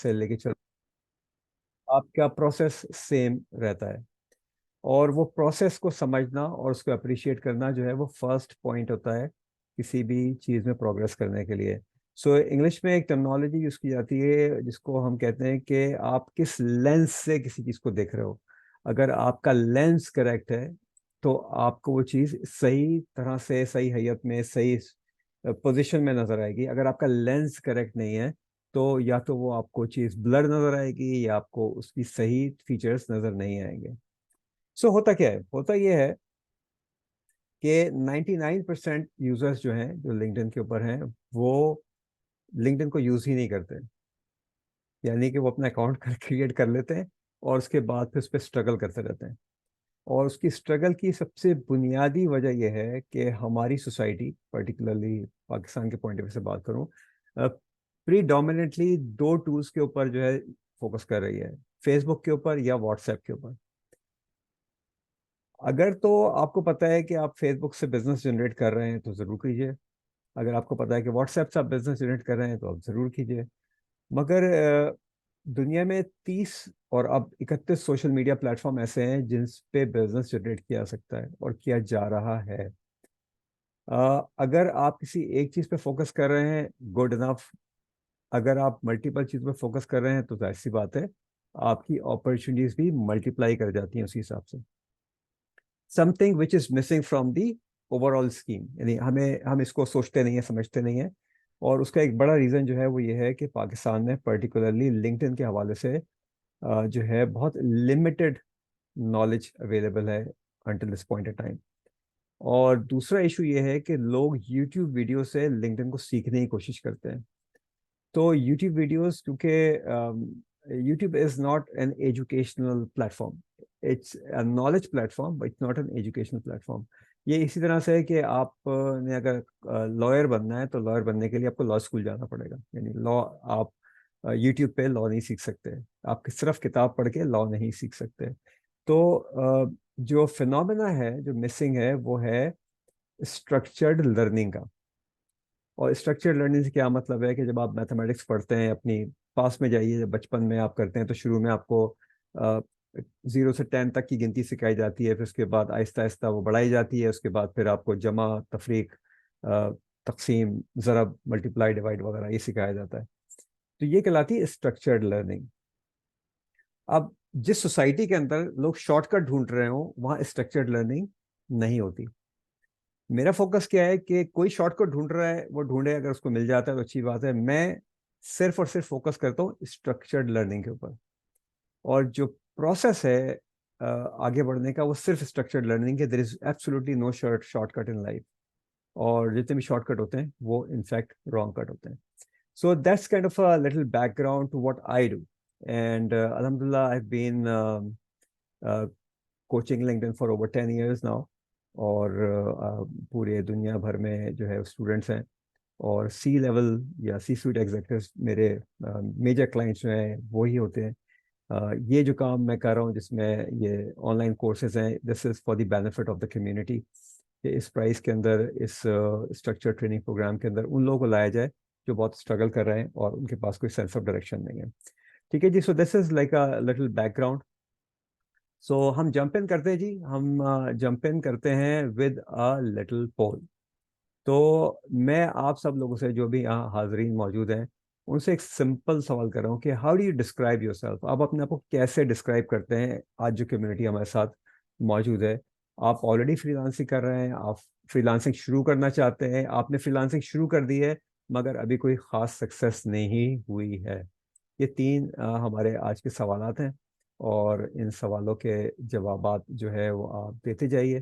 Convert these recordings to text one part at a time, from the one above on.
से लेके चल, आपका प्रोसेस सेम रहता है। और वो प्रोसेस को समझना और उसको अप्रिशिएट करना जो है वो फर्स्ट पॉइंट होता है किसी भी चीज़ में प्रोग्रेस करने के लिए। सो इंग्लिश में एक टर्मिनोलॉजी यूज़ की जाती है जिसको हम कहते हैं कि आप किस लेंस से किसी चीज़ को देख रहे हो। अगर आपका लेंस करेक्ट है तो आपको वो चीज़ सही तरह से, सही हैयत में, सही पोजीशन में नज़र आएगी। अगर आपका लेंस करेक्ट नहीं है तो या तो वो आपको चीज़ ब्लर नज़र आएगी या आपको उसकी सही फीचर्स नज़र नहीं आएंगे। सो होता क्या है, होता ये है कि 99% यूजर्स जो हैं जो लिंक्डइन के ऊपर हैं वो लिंक्डइन को यूज ही नहीं करते। यानी कि वो अपना अकाउंट क्रिएट कर लेते हैं और उसके बाद फिर उस पर स्ट्रगल करते रहते हैं। और उसकी स्ट्रगल की सबसे बुनियादी वजह यह है कि हमारी सोसाइटी, पर्टिकुलरली पाकिस्तान के पॉइंट ऑफ व्यू से बात करूं, प्रीडोमिनेटली दो टूल्स के ऊपर जो है फोकस कर रही है, फेसबुक के ऊपर या व्हाट्सएप के ऊपर। अगर तो आपको पता है कि आप फेसबुक से बिजनेस जनरेट कर रहे हैं तो ज़रूर कीजिए। अगर आपको पता है कि व्हाट्सएप से आप बिजनेस जनरेट कर रहे हैं तो आप ज़रूर कीजिए। मगर दुनिया में 30 और अब 31 सोशल मीडिया प्लेटफॉर्म ऐसे हैं जिन पे बिजनेस जनरेट किया जा सकता है और किया जा रहा है। अगर आप किसी एक चीज़ पे फोकस कर रहे हैं, गुड इनफ। अगर आप मल्टीपल चीज़ पे फोकस कर रहे हैं तो जाहिर सी बात है आपकी अपॉर्चुनिटीज भी मल्टीप्लाई कर जाती हैं उसी हिसाब से। Something which is missing from the overall scheme, यानी हम इसको सोचते नहीं है, समझते नहीं है। और उसका एक बड़ा रीज़न जो है वो ये है कि पाकिस्तान में पर्टिकुलरली लिंक्डइन के हवाले से जो है बहुत लिमिटेड नॉलेज अवेलेबल है until this point of time. और दूसरा इशू ये है कि लोग यूट्यूब वीडियो से लिंक्डइन को सीखने की कोशिश करते हैं। तो यूट्यूब वीडियोस, क्योंकि YouTube is not an educational platform, it's a knowledge platform but it's not an educational platform. ये इसी तरह से है कि आप ने अगर लॉयर बनना है तो लॉयर बनने के लिए आपको लॉ स्कूल जाना पड़ेगा, यानी लॉ आप यूट्यूब पे लॉ नहीं सीख सकते। आप सिर्फ किताब पढ़ के लॉ नहीं सीख सकते। तो जो फिनोमेना है जो मिसिंग है वो है स्ट्रक्चर्ड लर्निंग का। और स्ट्रक्चर्ड लर्निंग से क्या मतलब है कि जब आप मैथमेटिक्स पढ़ते हैं, अपनी पास में जाइए, जब बचपन में आप करते हैं तो शुरू में आपको 0 से 10 तक की गिनती सिखाई जाती है, फिर उसके बाद आहिस्ता आहिस्ता वो बढ़ाई जाती है, उसके बाद फिर आपको जमा, तफरीक, तकसीम, ज़रब, मल्टीप्लाई, डिवाइड वगैरह ये सिखाया जाता है। तो ये कहलाती है स्ट्रक्चर्ड लर्निंग। अब जिस सोसाइटी के अंदर लोग शॉर्टकट ढूंढ रहे हो वहाँ स्ट्रक्चर्ड लर्निंग नहीं होती। मेरा फोकस क्या है कि कोई शॉर्टकट ढूंढ रहा है वो ढूंढे, अगर उसको मिल जाता है तो अच्छी बात है। मैं सिर्फ और सिर्फ फोकस करता हूँ स्ट्रक्चर्ड लर्निंग के ऊपर। और जो प्रोसेस है आगे बढ़ने का वो सिर्फ स्ट्रक्चर्ड लर्निंग है। There is absolutely no shortcut in life. और जितने भी शॉर्टकट होते हैं वो इनफैक्ट रॉन्ग कट होते हैं। So that's kind of a little background to what I do. And alhamdulillah I've been coaching LinkedIn for over 10 years now. और पूरे दुनिया भर में जो है स्टूडेंट्स हैं, और सी लेवल या सी स्वीट एग्जीक्यूटिव्स मेरे मेजर क्लाइंट्स जो हैं वही होते हैं। ये जो काम मैं कर रहा हूँ जिसमें ये ऑनलाइन कोर्सेज हैं, this is for the benefit of the community. कि इस प्राइस के अंदर, इस स्ट्रक्चर ट्रेनिंग प्रोग्राम के अंदर उन लोगों को लाया जाए जो बहुत स्ट्रगल कर रहे हैं और उनके पास कोई सेंस ऑफ डायरेक्शन नहीं है। ठीक है जी, so this is like a little background. So हम जंप इन करते हैं जी, हम जंप इन करते हैं विद अ लिटिल पोल। तो मैं आप सब लोगों से, जो भी यहाँ हाजरीन मौजूद हैं, उनसे एक सिंपल सवाल कर रहा हूँ कि how do you describe your self. आप अपने आप को कैसे डिस्क्राइब करते हैं आज जो कम्युनिटी हमारे साथ मौजूद है। आप ऑलरेडी फ्रीलांसिंग कर रहे हैं, आप फ्रीलांसिंग शुरू करना चाहते हैं, आपने फ्रीलांसिंग शुरू कर दी है मगर अभी कोई ख़ास सक्सेस नहीं हुई है। ये तीन हमारे आज के सवालात हैं। और इन सवालों के जवाबात जो है वो आप देते जाइए,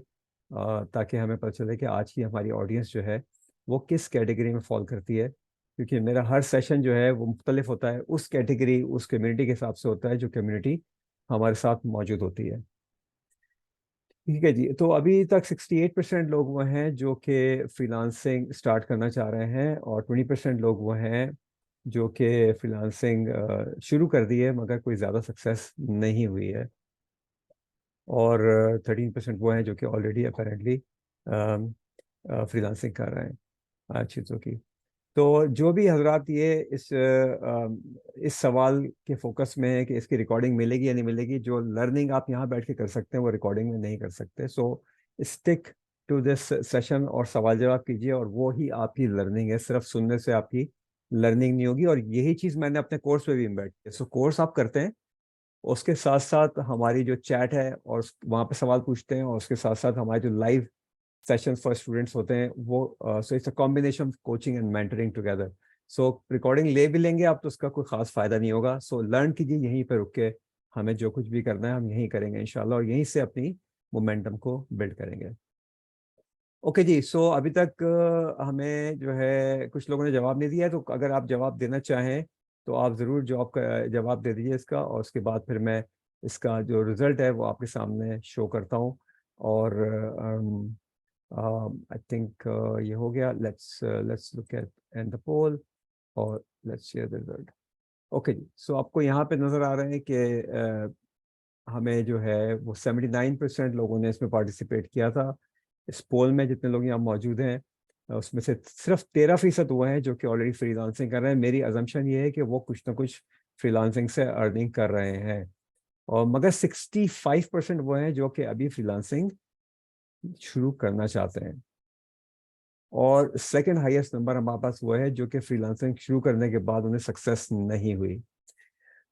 ताकि हमें पता चले कि आज की हमारी ऑडियंस जो है वो किस कैटेगरी में फॉल करती है। क्योंकि मेरा हर सेशन जो है वो मुख्तलिफ होता है, उस कैटेगरी, उस कम्युनिटी के हिसाब से होता है जो कम्युनिटी हमारे साथ मौजूद होती है। ठीक है जी, तो अभी तक 68% लोग वो हैं जो कि फ्रीलांसिंग स्टार्ट करना चाह रहे हैं, और 20% लोग वो हैं जो कि फ्रीलांसिंग शुरू कर दी है मगर कोई ज़्यादा सक्सेस नहीं हुई है। और 13% वो हैं जो कि ऑलरेडी अपेरेंटली फ्रीलांसिंग कर रहे हैं चीज़ों की। तो जो भी हजरात ये इस सवाल के फोकस में है कि इसकी रिकॉर्डिंग मिलेगी या नहीं मिलेगी, जो लर्निंग आप यहाँ बैठ के कर सकते हैं वो रिकॉर्डिंग में नहीं कर सकते। So stick to this session और सवाल जवाब कीजिए, और वो ही आपकी लर्निंग है। सिर्फ सुनने से आपकी लर्निंग नहीं होगी, और यही चीज़ मैंने अपने कोर्स में भी इम्बेड की। सो कोर्स आप करते हैं, उसके साथ साथ हमारी जो चैट है और वहाँ पे सवाल पूछते हैं, और उसके साथ साथ हमारे जो लाइव सेशंस फॉर स्टूडेंट्स होते हैं वो, so it's a combination of coaching and mentoring together. So recording ले भी लेंगे आप तो उसका कोई खास फायदा नहीं होगा। सो लर्न कीजिए यहीं पर रुक के, हमें जो कुछ भी करना है हम यहीं करेंगे इंशाल्लाह, और यहीं से अपनी मोमेंटम को बिल्ड करेंगे। ओके जी। सो अभी तक हमें जो है कुछ लोगों ने जवाब नहीं दिया है, तो अगर आप जवाब देना चाहें तो आप ज़रूर जवाब का जवाब दे दीजिए इसका, और उसके बाद फिर मैं इसका जो रिजल्ट है वो आपके सामने शो करता हूँ। और आई थिंक ये हो गया। Let's look at and the poll, और let's share the result. Okay जी। सो आपको यहाँ पे नज़र आ रहे हैं कि हमें जो है वो 79% लोगों ने इसमें पार्टिसिपेट किया था। इस पोल में जितने लोग यहाँ मौजूद हैं उसमें से सिर्फ 13% हुए हैं जो कि ऑलरेडी फ्रीलांसिंग कर रहे हैं। मेरी अजम्पशन ये है कि वो कुछ ना कुछ फ्रीलांसिंग से अर्निंग कर रहे हैं, और मगर 65% वो हैं जो कि अभी फ्रीलांसिंग शुरू करना चाहते हैं। और सेकंड हाईएस्ट नंबर हमारे पास वो है जो कि फ्रीलांसिंग शुरू करने के बाद उन्हें सक्सेस नहीं हुई।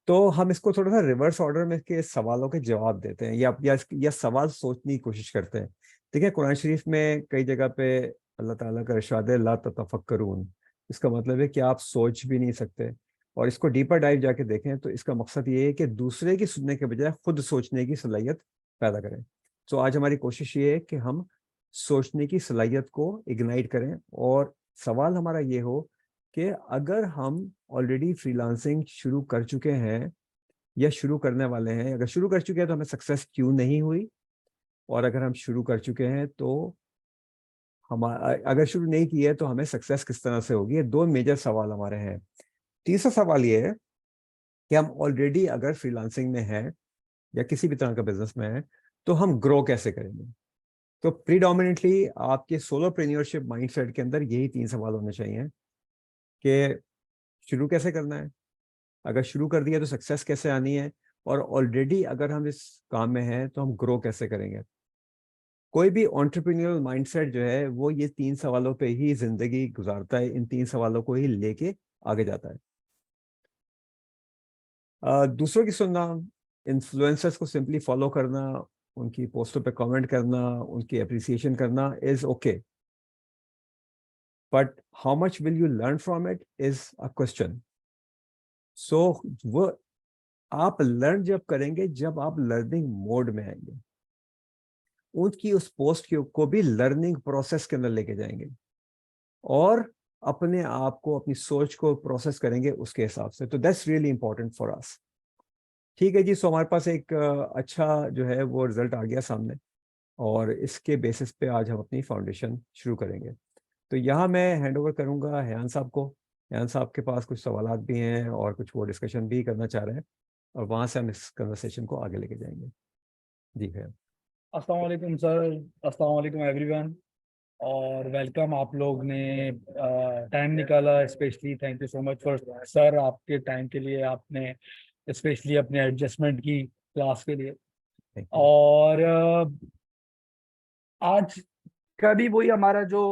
तो हम इसको थोड़ा सा रिवर्स ऑर्डर में के सवालों के जवाब देते हैं, या सवाल सोचने की कोशिश करते हैं। देखिए कुरान शरीफ में कई जगह पे अल्लाह ताला का इरशाद है ला ततफक्करून। इसका मतलब है कि आप सोच भी नहीं सकते। और इसको डीपर डाइव जाके देखें तो इसका मकसद ये है कि दूसरे की सुनने के बजाय खुद सोचने की सलाहियत पैदा करें। तो आज हमारी कोशिश ये है कि हम सोचने की सलाहियत को इग्नाइट करें, और सवाल हमारा ये हो कि अगर हम ऑलरेडी फ्रीलांसिंग शुरू कर चुके हैं या शुरू करने वाले हैं, अगर शुरू कर चुके हैं तो हमें सक्सेस क्यों नहीं हुई, और अगर हम शुरू कर चुके हैं तो हम अगर शुरू नहीं किया है तो हमें सक्सेस किस तरह से होगी। ये दो मेजर सवाल हमारे हैं। तीसरा सवाल ये है कि हम ऑलरेडी अगर फ्रीलांसिंग में हैं या किसी भी तरह का बिजनेस में है तो हम ग्रो कैसे करेंगे। तो प्रीडोमिनेटली आपके सोलोप्रेन्योरशिप माइंडसेट के अंदर यही तीन सवाल होने चाहिए कि शुरू कैसे करना है, अगर शुरू कर दिया तो सक्सेस कैसे आनी है, और ऑलरेडी अगर हम इस काम में हैं तो हम ग्रो कैसे करेंगे। कोई भी एंटरप्रेन्योरल माइंडसेट जो है वो ये तीन सवालों पे ही जिंदगी गुजारता है, इन तीन सवालों को ही लेके आगे जाता है। दूसरों की सुनना, इन्फ्लुएंसर्स को सिंपली फॉलो करना, उनकी पोस्टों पे कमेंट करना, उनकी अप्रिसिएशन करना is okay, but how much will you learn from it is a question. So वो आप लर्न जब करेंगे जब आप लर्निंग मोड में आएंगे, उनकी उस पोस्ट को भी लर्निंग प्रोसेस के अंदर लेके जाएंगे, और अपने आप को अपनी सोच को प्रोसेस करेंगे उसके हिसाब से। तो that's really important for us. ठीक है जी। सो हमारे पास एक अच्छा जो है वो रिजल्ट आ गया सामने, और इसके बेसिस पे आज हम अपनी फाउंडेशन शुरू करेंगे। तो यहाँ मैं हैंड ओवर करूँगा हयान साहब को। हयान साहब के पास कुछ सवालात भी हैं और कुछ वो डिस्कशन भी करना चाह रहे हैं, और वहाँ से हम इस कन्वर्सेशन को आगे लेके जाएंगे। जी है। अस्सलाम वालेकुम सर। अस्सलाम वालेकुम एवरीवन, और वेलकम। आप लोग ने टाइम निकाला, specially thank you so much for sir, आपके टाइम के लिए। आपने स्पेशली अपने एडजस्टमेंट की क्लास के लिए। Thank you. और आज का भी वही हमारा जो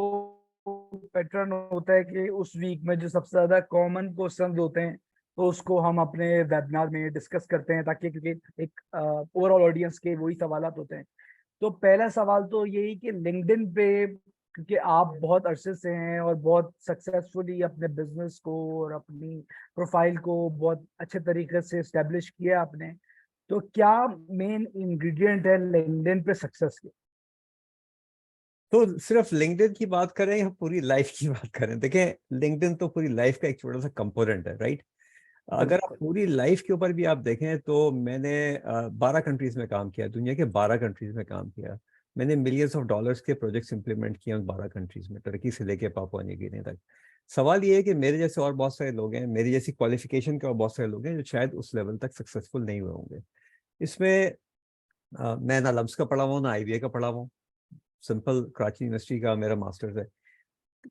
पैटर्न होता है कि उस वीक में जो सबसे ज्यादा कॉमन क्वेश्चन होते हैं तो उसको हम अपने वेबिनार में डिस्कस करते हैं, ताकि क्योंकि एक ओवरऑल ऑडियंस के वही सवालात होते हैं। तो पहला सवाल तो यही कि लिंक्डइन पे, क्योंकि आप बहुत अरसे से हैं और बहुत सक्सेसफुली अपने बिजनेस को और अपनी प्रोफाइल को बहुत अच्छे तरीके से इस्टेब्लिश किया आपने, तो क्या मेन इंग्रेडिएंट है लिंक्डइन पे सक्सेस के? तो सिर्फ लिंक्डइन की बात करें या पूरी लाइफ की बात करें? देखें, लिंक्डइन तो पूरी लाइफ का एक छोटा सा कंपोनेंट है, राइट। अगर आप बिल्कुल। पूरी लाइफ के ऊपर भी आप देखें तो मैंने 12 कंट्रीज में काम किया, दुनिया के 12 कंट्रीज में काम किया। मैंने मिलियंस ऑफ डॉलर्स के प्रोजेक्ट्स इंप्लीमेंट किए उन 12 कंट्रीज में, टर्की से लेके पापुआ न्यू गिनी तक। सवाल ये है कि मेरे जैसे और बहुत सारे लोग हैं, मेरी जैसी क्वालिफिकेशन के और बहुत सारे लोग हैं जो शायद उस लेवल तक सक्सेसफुल नहीं हुए होंगे। इसमें मैं ना लम्स का पढ़ा हुआ हूँ ना IBA का पढ़ा हुआ हूँ। सिंपल कराची यूनिवर्सिटी का मेरा मास्टर्स है।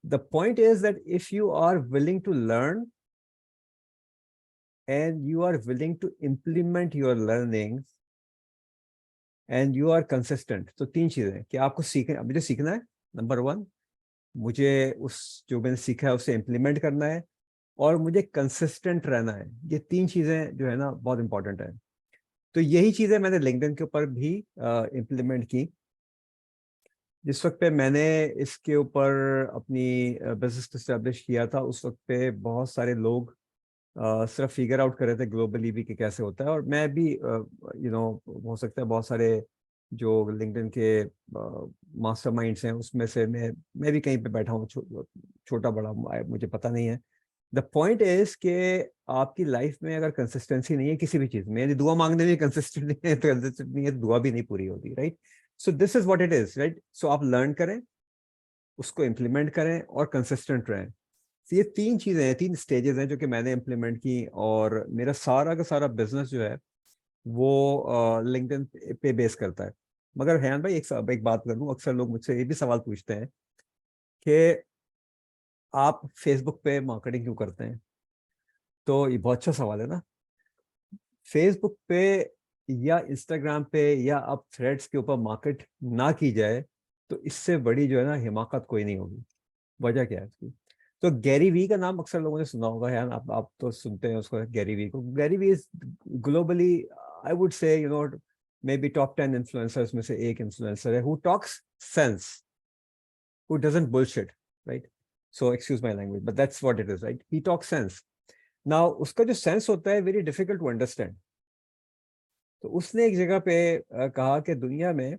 The point is that if you are willing to learn and you are willing to implement your learnings and you are consistent, तो तीन चीजें कि आपको सीखना, मुझे सीखना है, नंबर वन, मुझे उस जो मैंने सीखा है उसे इम्प्लीमेंट करना है, और मुझे कंसिस्टेंट रहना है। ये तीन चीजें जो है ना बहुत इंपॉर्टेंट है। तो यही चीजें मैंने लिंक्डइन के ऊपर भी इम्प्लीमेंट की। जिस वक्त पे मैंने इसके ऊपर अपनी बिजनेस स्टैब्लिश किया था, उस वक्त पे बहुत सारे लोग सिर्फ फिगर आउट कर रहे थे ग्लोबली भी कि कैसे होता है, और मैं भी हो सकता है बहुत सारे जो लिंक्डइन के मास्टरमाइंड्स हैं उसमें से मैं भी कहीं पे बैठा हूँ, छोटा बड़ा मुझे पता नहीं है। द पॉइंट इज कि आपकी लाइफ में अगर कंसिस्टेंसी नहीं है किसी भी चीज में, यदि दुआ मांगने में कंसिस्टेंट नहीं है तो कंसिस्टेंट नहीं है तो दुआ भी नहीं पूरी होती, right? So this is what it is, right? So आप लर्न करें, उसको इम्प्लीमेंट करें और कंसिस्टेंट रहें। तो ये तीन चीजें हैं, तीन स्टेजेस हैं जो कि मैंने इम्प्लीमेंट की, और मेरा सारा का सारा बिजनेस जो है वो लिंक्डइन पे बेस करता है। मगर हैन भाई, एक बात करूँ, अक्सर लोग मुझसे ये भी सवाल पूछते हैं कि आप फेसबुक पे मार्केटिंग क्यों करते हैं? तो ये बहुत अच्छा सवाल है ना। फेसबुक पे या इंस्टाग्राम पे या अब थ्रेड्स के ऊपर मार्केट ना की जाए तो इससे बड़ी जो है ना हिमाकत कोई नहीं होगी। वजह क्या है इसकी? तो गैरी वी का नाम अक्सर लोगों ने सुना होगा यार, आप तो सुनते हैं उसको, गैरी वी को। Gary Vee is globally, I would से, मे बी टॉप 10 इन्फ्लुएंसर्स में से एक इन्फ्लुएंसर है who talks sense, who doesn't bullshit, right? So excuse my language but that's what it is, right? He talks sense. Now उसका जो sense होता है very difficult to understand. तो उसने एक जगह पे कहा कि दुनिया में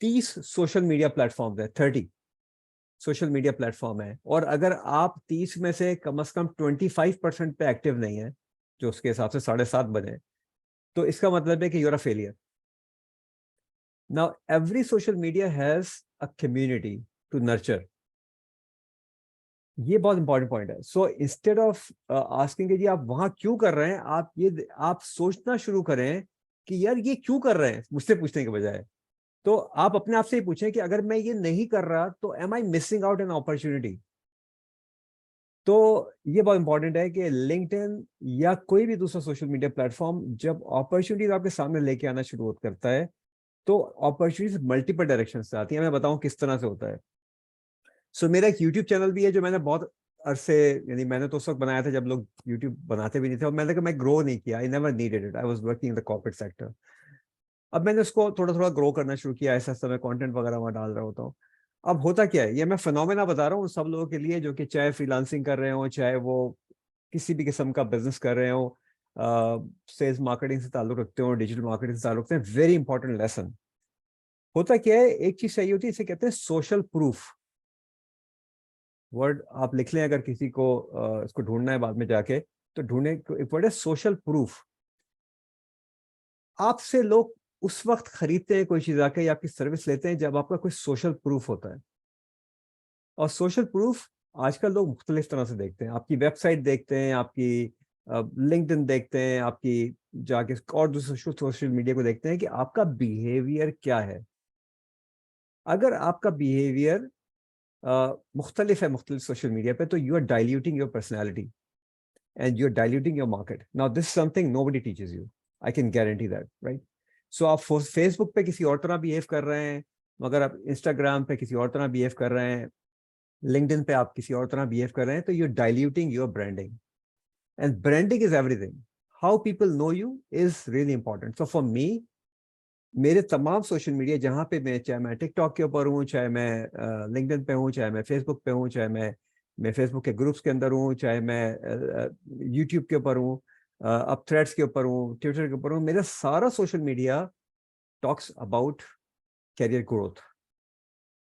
30 सोशल मीडिया प्लेटफॉर्म है, 30 सोशल मीडिया प्लेटफॉर्म है, और अगर आप 30 में से कम 25% पे एक्टिव नहीं है, जो उसके हिसाब से 7.5 बने, तो इसका मतलब है कि you're a failure. Now every social media has a community to nurture. ये बहुत इंपॉर्टेंट पॉइंट है। सो इंस्टेड ऑफ आस्किंग जी आप वहां क्यों कर रहे हैं, आप सोचना शुरू करें कि यार ये क्यों कर रहे हैं, मुझसे पूछने के बजाय। तो आप अपने आप से ही पूछें कि अगर मैं ये नहीं कर रहा तो am I missing out an opportunity? तो ये बहुत इंपॉर्टेंट है कि लिंक्डइन या कोई भी दूसरा सोशल मीडिया प्लेटफॉर्म जब अपॉर्चुनिटीज आपके सामने लेके आना शुरू करता है तो अपॉर्चुनिटीज मल्टीपल डायरेक्शन से आती है। मैं बताऊं किस तरह से होता है। सो मेरा एक यूट्यूब चैनल भी है जो मैंने बहुत अरसे, यानी मैंने तो उस वक्त बनाया था जब लोग यूट्यूब बनाते भी नहीं थे, और मैंने कहा मैं ग्रो नहीं किया, I never needed it, I was working in the corporate sector. अब मैंने उसको थोड़ा थोड़ा ग्रो करना शुरू किया, ऐसा समय कंटेंट वगैरह वहाँ डाल रहा होता हूँ। अब होता क्या है, ये मैं फिनोमेना बता रहा हूँ सब लोगों के लिए जो कि चाहे फ्रीलांसिंग कर रहे हो, चाहे वो किसी भी किस्म का बिजनेस कर रहे हो, सेल्स मार्केटिंग से ताल्लुक रखते हो, डिजिटल मार्केटिंग से ताल्लुक रखते हैं। Very important lesson. होता क्या है, एक चीज चाहिए होती है, इसे कहते हैं सोशल प्रूफ। वर्ड आप लिख लें अगर किसी को इसको ढूंढना है बाद में जाके, तो ढूंढने एक वर्ड है सोशल प्रूफ। आपसे लोग उस वक्त खरीदते हैं कोई चीज आके या आपकी सर्विस लेते हैं जब आपका कोई सोशल प्रूफ होता है। और सोशल प्रूफ आजकल लोग मुख्तलिफ तरह से देखते हैं। आपकी वेबसाइट देखते हैं, आपकी लिंक्डइन देखते हैं, आपकी जाके और दूसरे सोशल मीडिया को देखते हैं कि आपका बिहेवियर क्या है। अगर आपका बिहेवियर मुख्तलिफ है मुख्तलिफ सोशल मीडिया पे, तो you are diluting your personality and you're diluting your market. Now, this is something nobody teaches you. I can guarantee that, right? So आप फेसबुक पे किसी और तरह बिहेव कर रहे हैं, मगर आप इंस्टाग्राम पे किसी और तरह बिहेव कर रहे हैं, लिंक्डइन पे आप किसी और तरह बिहेव कर रहे हैं, तो you're diluting your branding. And branding is everything. How people know you is really important. So for me, मेरे तमाम सोशल मीडिया जहाँ पे मैं, चाहे मैं टिकटॉक के ऊपर हूँ, चाहे मैं लिंक्डइन पे हूँ, चाहे मैं फेसबुक पे हूँ, चाहे मैं फेसबुक के ग्रुप्स के अंदर हूँ, चाहे मैं यूट्यूब के ऊपर हूँ, अब थ्रेड्स के ऊपर हूँ, ट्विटर के ऊपर हूँ, मेरा सारा social media talks about career growth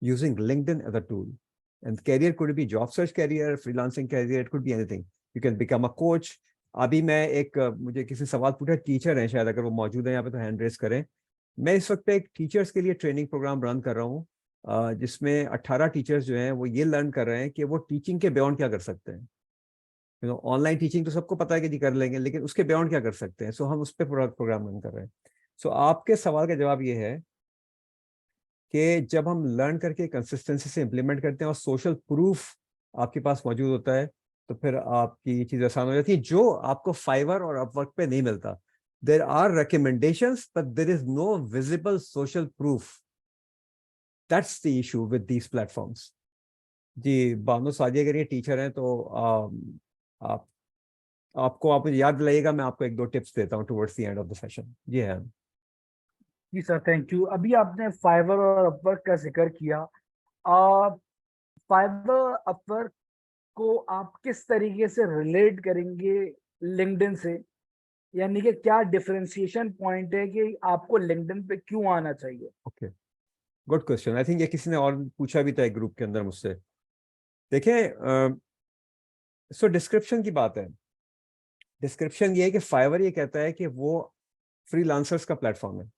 using LinkedIn as a tool. And career could be job search career, freelancing career, could be anything. You can become a coach. अभी मैं मुझे किसी सवाल पूछा, टीचर हैं शायद, अगर वो मौजूद है यहाँ पे तो हैंड रेस करें। मैं इस वक्त पे एक टीचर्स के लिए ट्रेनिंग प्रोग्राम रन कर रहा हूँ, जिसमें 18 टीचर्स जो हैं वो ये लर्न कर रहे हैं कि वो टीचिंग के बियॉन्ड क्या कर सकते हैं। ऑनलाइन टीचिंग तो सबको पता है कि जी कर लेंगे, लेकिन उसके बियॉन्ड क्या कर सकते हैं। सो हम उस पर प्रोग्राम रन कर रहे हैं। सो आपके सवाल का जवाब ये है कि जब हम लर्न करके कंसिस्टेंसी से इंप्लीमेंट करते हैं और सोशल प्रूफ आपके पास मौजूद होता है, तो फिर आपकी चीज़ आसान हो जाती है, जो आपको फाइवर और अपवर्क पे नहीं मिलता। There are recommendations but there is no visible social proof. That's the issue with these platforms. जी, बानो सादिया अगर ये टीचर हैं तो आप आपको आप मुझे याद दिलाइएगा, मैं आपको एक दो टिप्स देता हूँ towards the end of the session. जी हाँ। जी सर, थैंक यू। अभी आपने फाइवर और अपवर्क का जिक्र किया। आ, फाइवर अपवर्क को आप किस तरीके से रिलेट करेंगे लिंक्डइन से? यानी कि क्या डिफरेंशिएशन पॉइंट है कि आपको लिंक्डइन पे क्यों आना चाहिए? Okay, good question. I think ये किसी ने और पूछा भी था एक ग्रुप के अंदर मुझसे। देखें, सो डिस्क्रिप्शन की बात है। डिस्क्रिप्शन ये है कि फाइवर ये कहता है कि वो फ्रीलांसर्स का प्लेटफॉर्म है,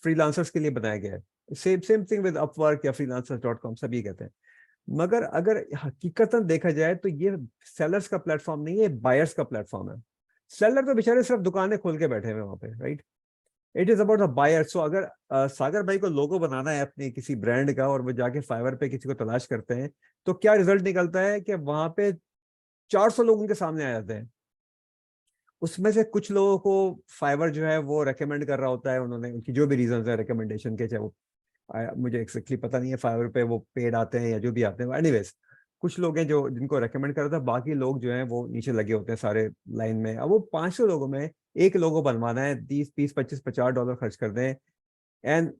फ्रीलांसर्स के लिए बनाया गया है। Same same thing with Upwork या freelancers.com, सब ये कहते हैं। मगर अगर हकीकतन देखा जाए तो ये सेलर्स का प्लेटफॉर्म नहीं है, बायर्स का प्लेटफॉर्म है। सेलर तो बेचारे सिर्फ दुकानें खोल के बैठे हुए वहां पे, right. It is about the buyer. So अगर सागर भाई को लोगो बनाना है अपने किसी ब्रांड का और वो जाके फाइवर पे किसी को तलाश करते हैं, तो क्या रिजल्ट निकलता है कि वहां पे 400 लोग उनके सामने आ जाते हैं। उसमें से कुछ लोगों को फाइवर जो है वो रेकमेंड कर रहा होता है, उन्होंने उनकी जो भी रीजन है रेकमेंडेशन के, चाहे वो मुझे एक्जेक्टली पता नहीं है फाइवर पे वो पेड आते हैं या जो भी आते हैं, एनीवेज कुछ लोग हैं जो जिनको रेकमेंड कर रहा था, बाकी लोग जो हैं वो नीचे लगे होते हैं सारे लाइन में। अब वो 500 लोगों में एक लोगो बनवाना है, 20 20 25 50 डॉलर खर्च कर दें, एंड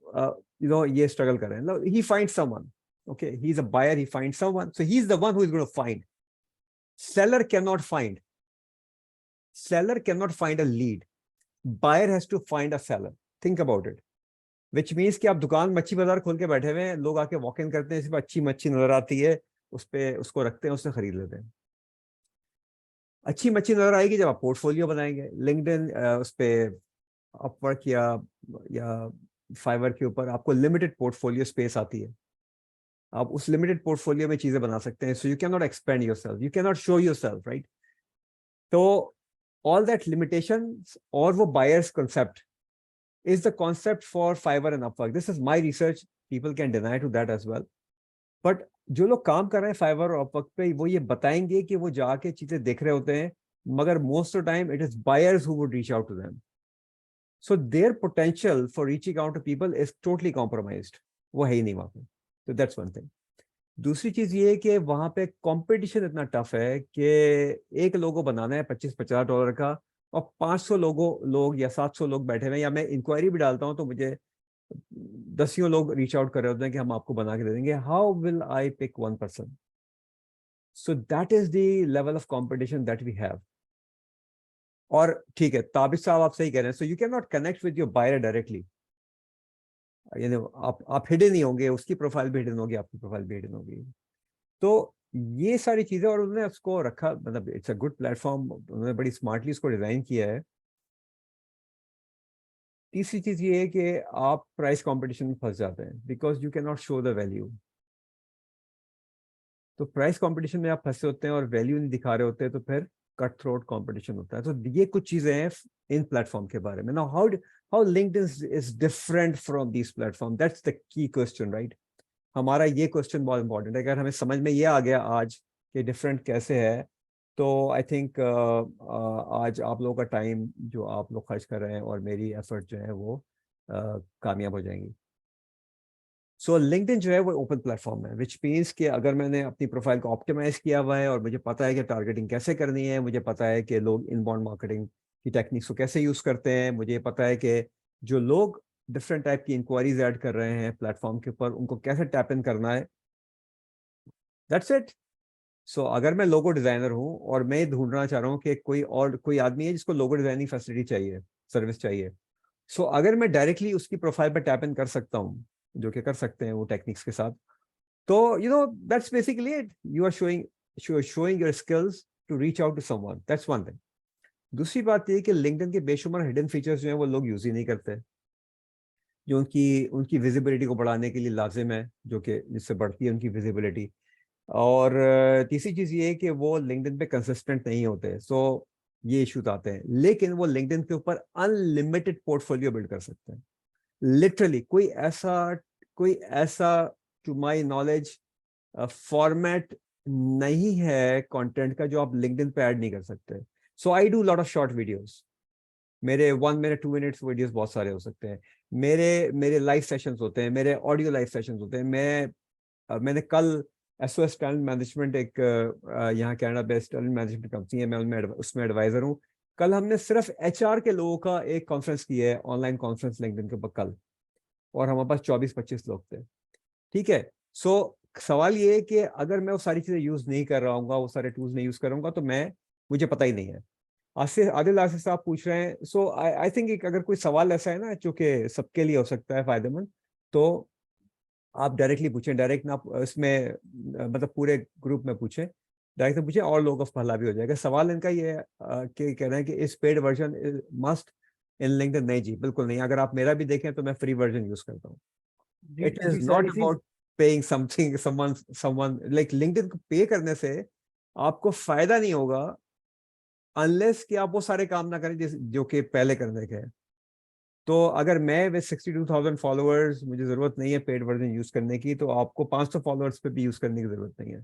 ये स्ट्रगल कर रहे हैं। He find someone, okay, he is a buyer, he find someone, so he is the one who is going to find. Seller can not find, seller cannot find a lead, buyer has to find a seller. Think about it. Which means कि आप दुकान मच्छी बाजार खोल के बैठे हुए हैं, लोग आके वॉक इन करते हैं, सिर्फ अच्छी मच्छी नजर आती है, उस पे उसको रखते हैं, उससे खरीद लेते हैं। अच्छी मच्छी नजर आएगी जब आप पोर्टफोलियो बनाएंगे लिंक्डइन उस पे, अपवर्क या फाइवर के ऊपर आपको लिमिटेड पोर्टफोलियो स्पेस आती है। आप उस लिमिटेड पोर्टफोलियो में चीजें बना सकते हैं। So you can not expand your self, you can not show your self, right. तो ऑल दैट लिमिटेशन और वो buyers concept is the concept for Fiverr and Upwork. This is my research. People can deny to that as well. But जो लोग काम कर रहे हैं Fiverr और Upwork पे, वो ये बताएंगे कि वो जाके चीजें देख रहे होते हैं, मगर most of the time it is buyers who would reach out to them. So their potential for reaching out to people is totally compromised. वो है ही नहीं वहाँ पे। So that's one thing. दूसरी चीज ये है कि वहां पे कंपटीशन इतना टफ है कि एक लोगो बनाना है 25 50 डॉलर का, और 500 लोग या 700 लोग बैठे हुए हैं, या मैं इंक्वायरी भी डालता हूं तो मुझे दसियों लोग रीच आउट कर रहे होते हैं कि हम आपको बना के दे देंगे। How will I pick 1 person? So that is the level of competition that we have. और ठीक है, ताबिश साहब आप सही कह रहे हैं। So you can not connect with your buyer directly, यानी आप हिडन नहीं होंगे, उसकी प्रोफाइल भी हिडन होगी, आपकी प्रोफाइल भी हिडन होगी। तो ये सारी चीजें, और उन्होंने उसको रखा, मतलब इट्स अ गुड प्लेटफॉर्म, उन्होंने बड़ी स्मार्टली इसको डिजाइन किया है। तीसरी चीज ये है कि आप प्राइस कंपटीशन में फंस जाते हैं because you can not show the value. तो प्राइस कंपटीशन में आप फंसे होते हैं और वैल्यू नहीं दिखा रहे होते हैं, तो फिर कट थ्रोट कंपटीशन होता है। तो ये कुछ चीजें हैं इन प्लेटफॉर्म के बारे में। Now how LinkedIn is different from this platform, that's the key question, right. हमारा ये क्वेश्चन बहुत इंपॉर्टेंट है। अगर हमें समझ में ये आ गया आज कि डिफरेंट कैसे है, तो आई थिंक आज आप लोगों का टाइम जो आप लोग खर्च कर रहे हैं और मेरी एफर्ट जो है वो कामयाब हो जाएंगी। सो लिंक्डइन जो है वो ओपन प्लेटफॉर्म है, विच मीन्स कि अगर मैंने अपनी प्रोफाइल को ऑप्टिमाइज किया हुआ है और मुझे पता है कि टारगेटिंग कैसे करनी है, मुझे पता है कि लोग इनबाउंड मार्केटिंग की टेक्निक्स को कैसे यूज करते हैं, मुझे पता है कि जो लोग डिफरेंट टाइप की इंक्वायरीज ऐड कर रहे हैं प्लेटफॉर्म के ऊपर, उनको कैसे टैप इन करना है, दैट्स इट। सो अगर मैं लोगो डिजाइनर हूं और मैं ढूंढना चाह रहा हूँ कि कोई आदमी है जिसको लोगो डिजाइनिंग फैसिलिटी चाहिए, सर्विस चाहिए, सो अगर मैं डायरेक्टली उसकी प्रोफाइल पर टैप इन कर सकता हूँ, जो कि कर सकते हैं वो टेक्निक्स के साथ, तो that's basically it. You are showing your skills to reach out to someone, that's one thing. दूसरी बात ये कि लिंक्डइन के बेशुमार हिडन फीचर्स जो हैं वो लोग यूज ही नहीं करते, जो उनकी विजिबिलिटी को बढ़ाने के लिए लाजिम है, जो कि जिससे बढ़ती है उनकी विजिबिलिटी। और तीसरी चीज ये है कि वो लिंक्डइन पे कंसिस्टेंट नहीं होते, सो ये इश्यूज आते हैं। लेकिन वो लिंक्डइन के ऊपर अनलिमिटेड पोर्टफोलियो बिल्ड कर सकते हैं, लिटरली। कोई ऐसा टू माय नॉलेज फॉर्मेट नहीं है कंटेंट का जो आप लिंक्डइन पे ऐड नहीं कर सकते। So I do lot of short videos. मेरे 1 मिनट 2 मिनट्स वीडियोस बहुत सारे हो सकते हैं। मेरे मेरे लाइव सेशंस होते हैं, मेरे ऑडियो लाइव सेशंस होते हैं। मैंने कल एसओएस टैलेंट मैनेजमेंट, एक यहाँ Canada based talent management company है, मैं उनमें उसमें एडवाइजर हूँ। कल हमने सिर्फ एचआर के लोगों का एक कॉन्फ्रेंस किया है, ऑनलाइन कॉन्फ्रेंस लिंक्डइन के ऊपर कल, और हमारे पास 24-25 लोग थे। ठीक है। सो सवाल ये है कि अगर मैं वो सारी चीजें यूज नहीं कर रहा हूँ, वो सारे टूल्स नहीं यूज करूंगा, तो मुझे पता ही नहीं है। आदिल आसिफ साहब पूछ रहे हैं, सो आई थिंक अगर कोई सवाल ऐसा है ना जो कि सबके लिए हो सकता है फायदेमंद, तो आप डायरेक्टली पूछें। डायरेक्ट ना इसमें मतलब पूरे ग्रुप में पूछें, डायरेक्ट पूछें, और लोगों का भला भी हो जाएगा। सवाल इनका ये है कि कह रहे हैं कि इस paid version must in LinkedIn. नहीं जी, बिल्कुल नहीं। अगर आप मेरा भी देखें तो मैं फ्री वर्जन यूज करता हूँ। जी इट जी is sir, not easy about paying something someone like LinkedIn को पे करने से आपको फायदा नहीं होगा अनलेस कि आप वो सारे काम ना करें जो कि पहले करने के हैं। तो अगर मैं विद 62,000 फॉलोअर्स, मुझे जरूरत नहीं है पेड वर्जन यूज करने की, तो आपको 500 फॉलोअर्स पे भी यूज करने की जरूरत नहीं है।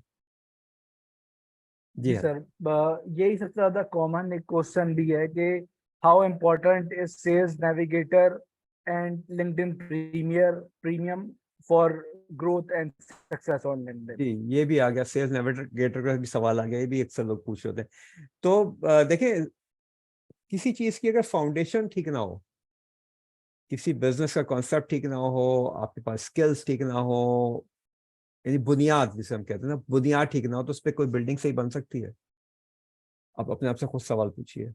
जी जी हाँ। सर, यही सबसे ज्यादा कॉमन एक क्वेश्चन भी है कि how important is sales navigator and LinkedIn premium for growth and success on LinkedIn. जी, ये भी आ गया, सेल्स नेविगेटर का भी सवाल आ गया, ये भी अक्सर लोग पूछ रहे होते हैं। तो देखें, किसी चीज की अगर फाउंडेशन ठीक ना हो, किसी बिजनेस का कॉन्सेप्ट ठीक ना हो, आपके पास स्किल्स ठीक ना हो, यानी बुनियाद जिसे हम कहते हैं ना, बुनियाद ठीक ना हो, तो उस पर कोई बिल्डिंग सही बन सकती है? आप अपने आप से खुद सवाल पूछिए,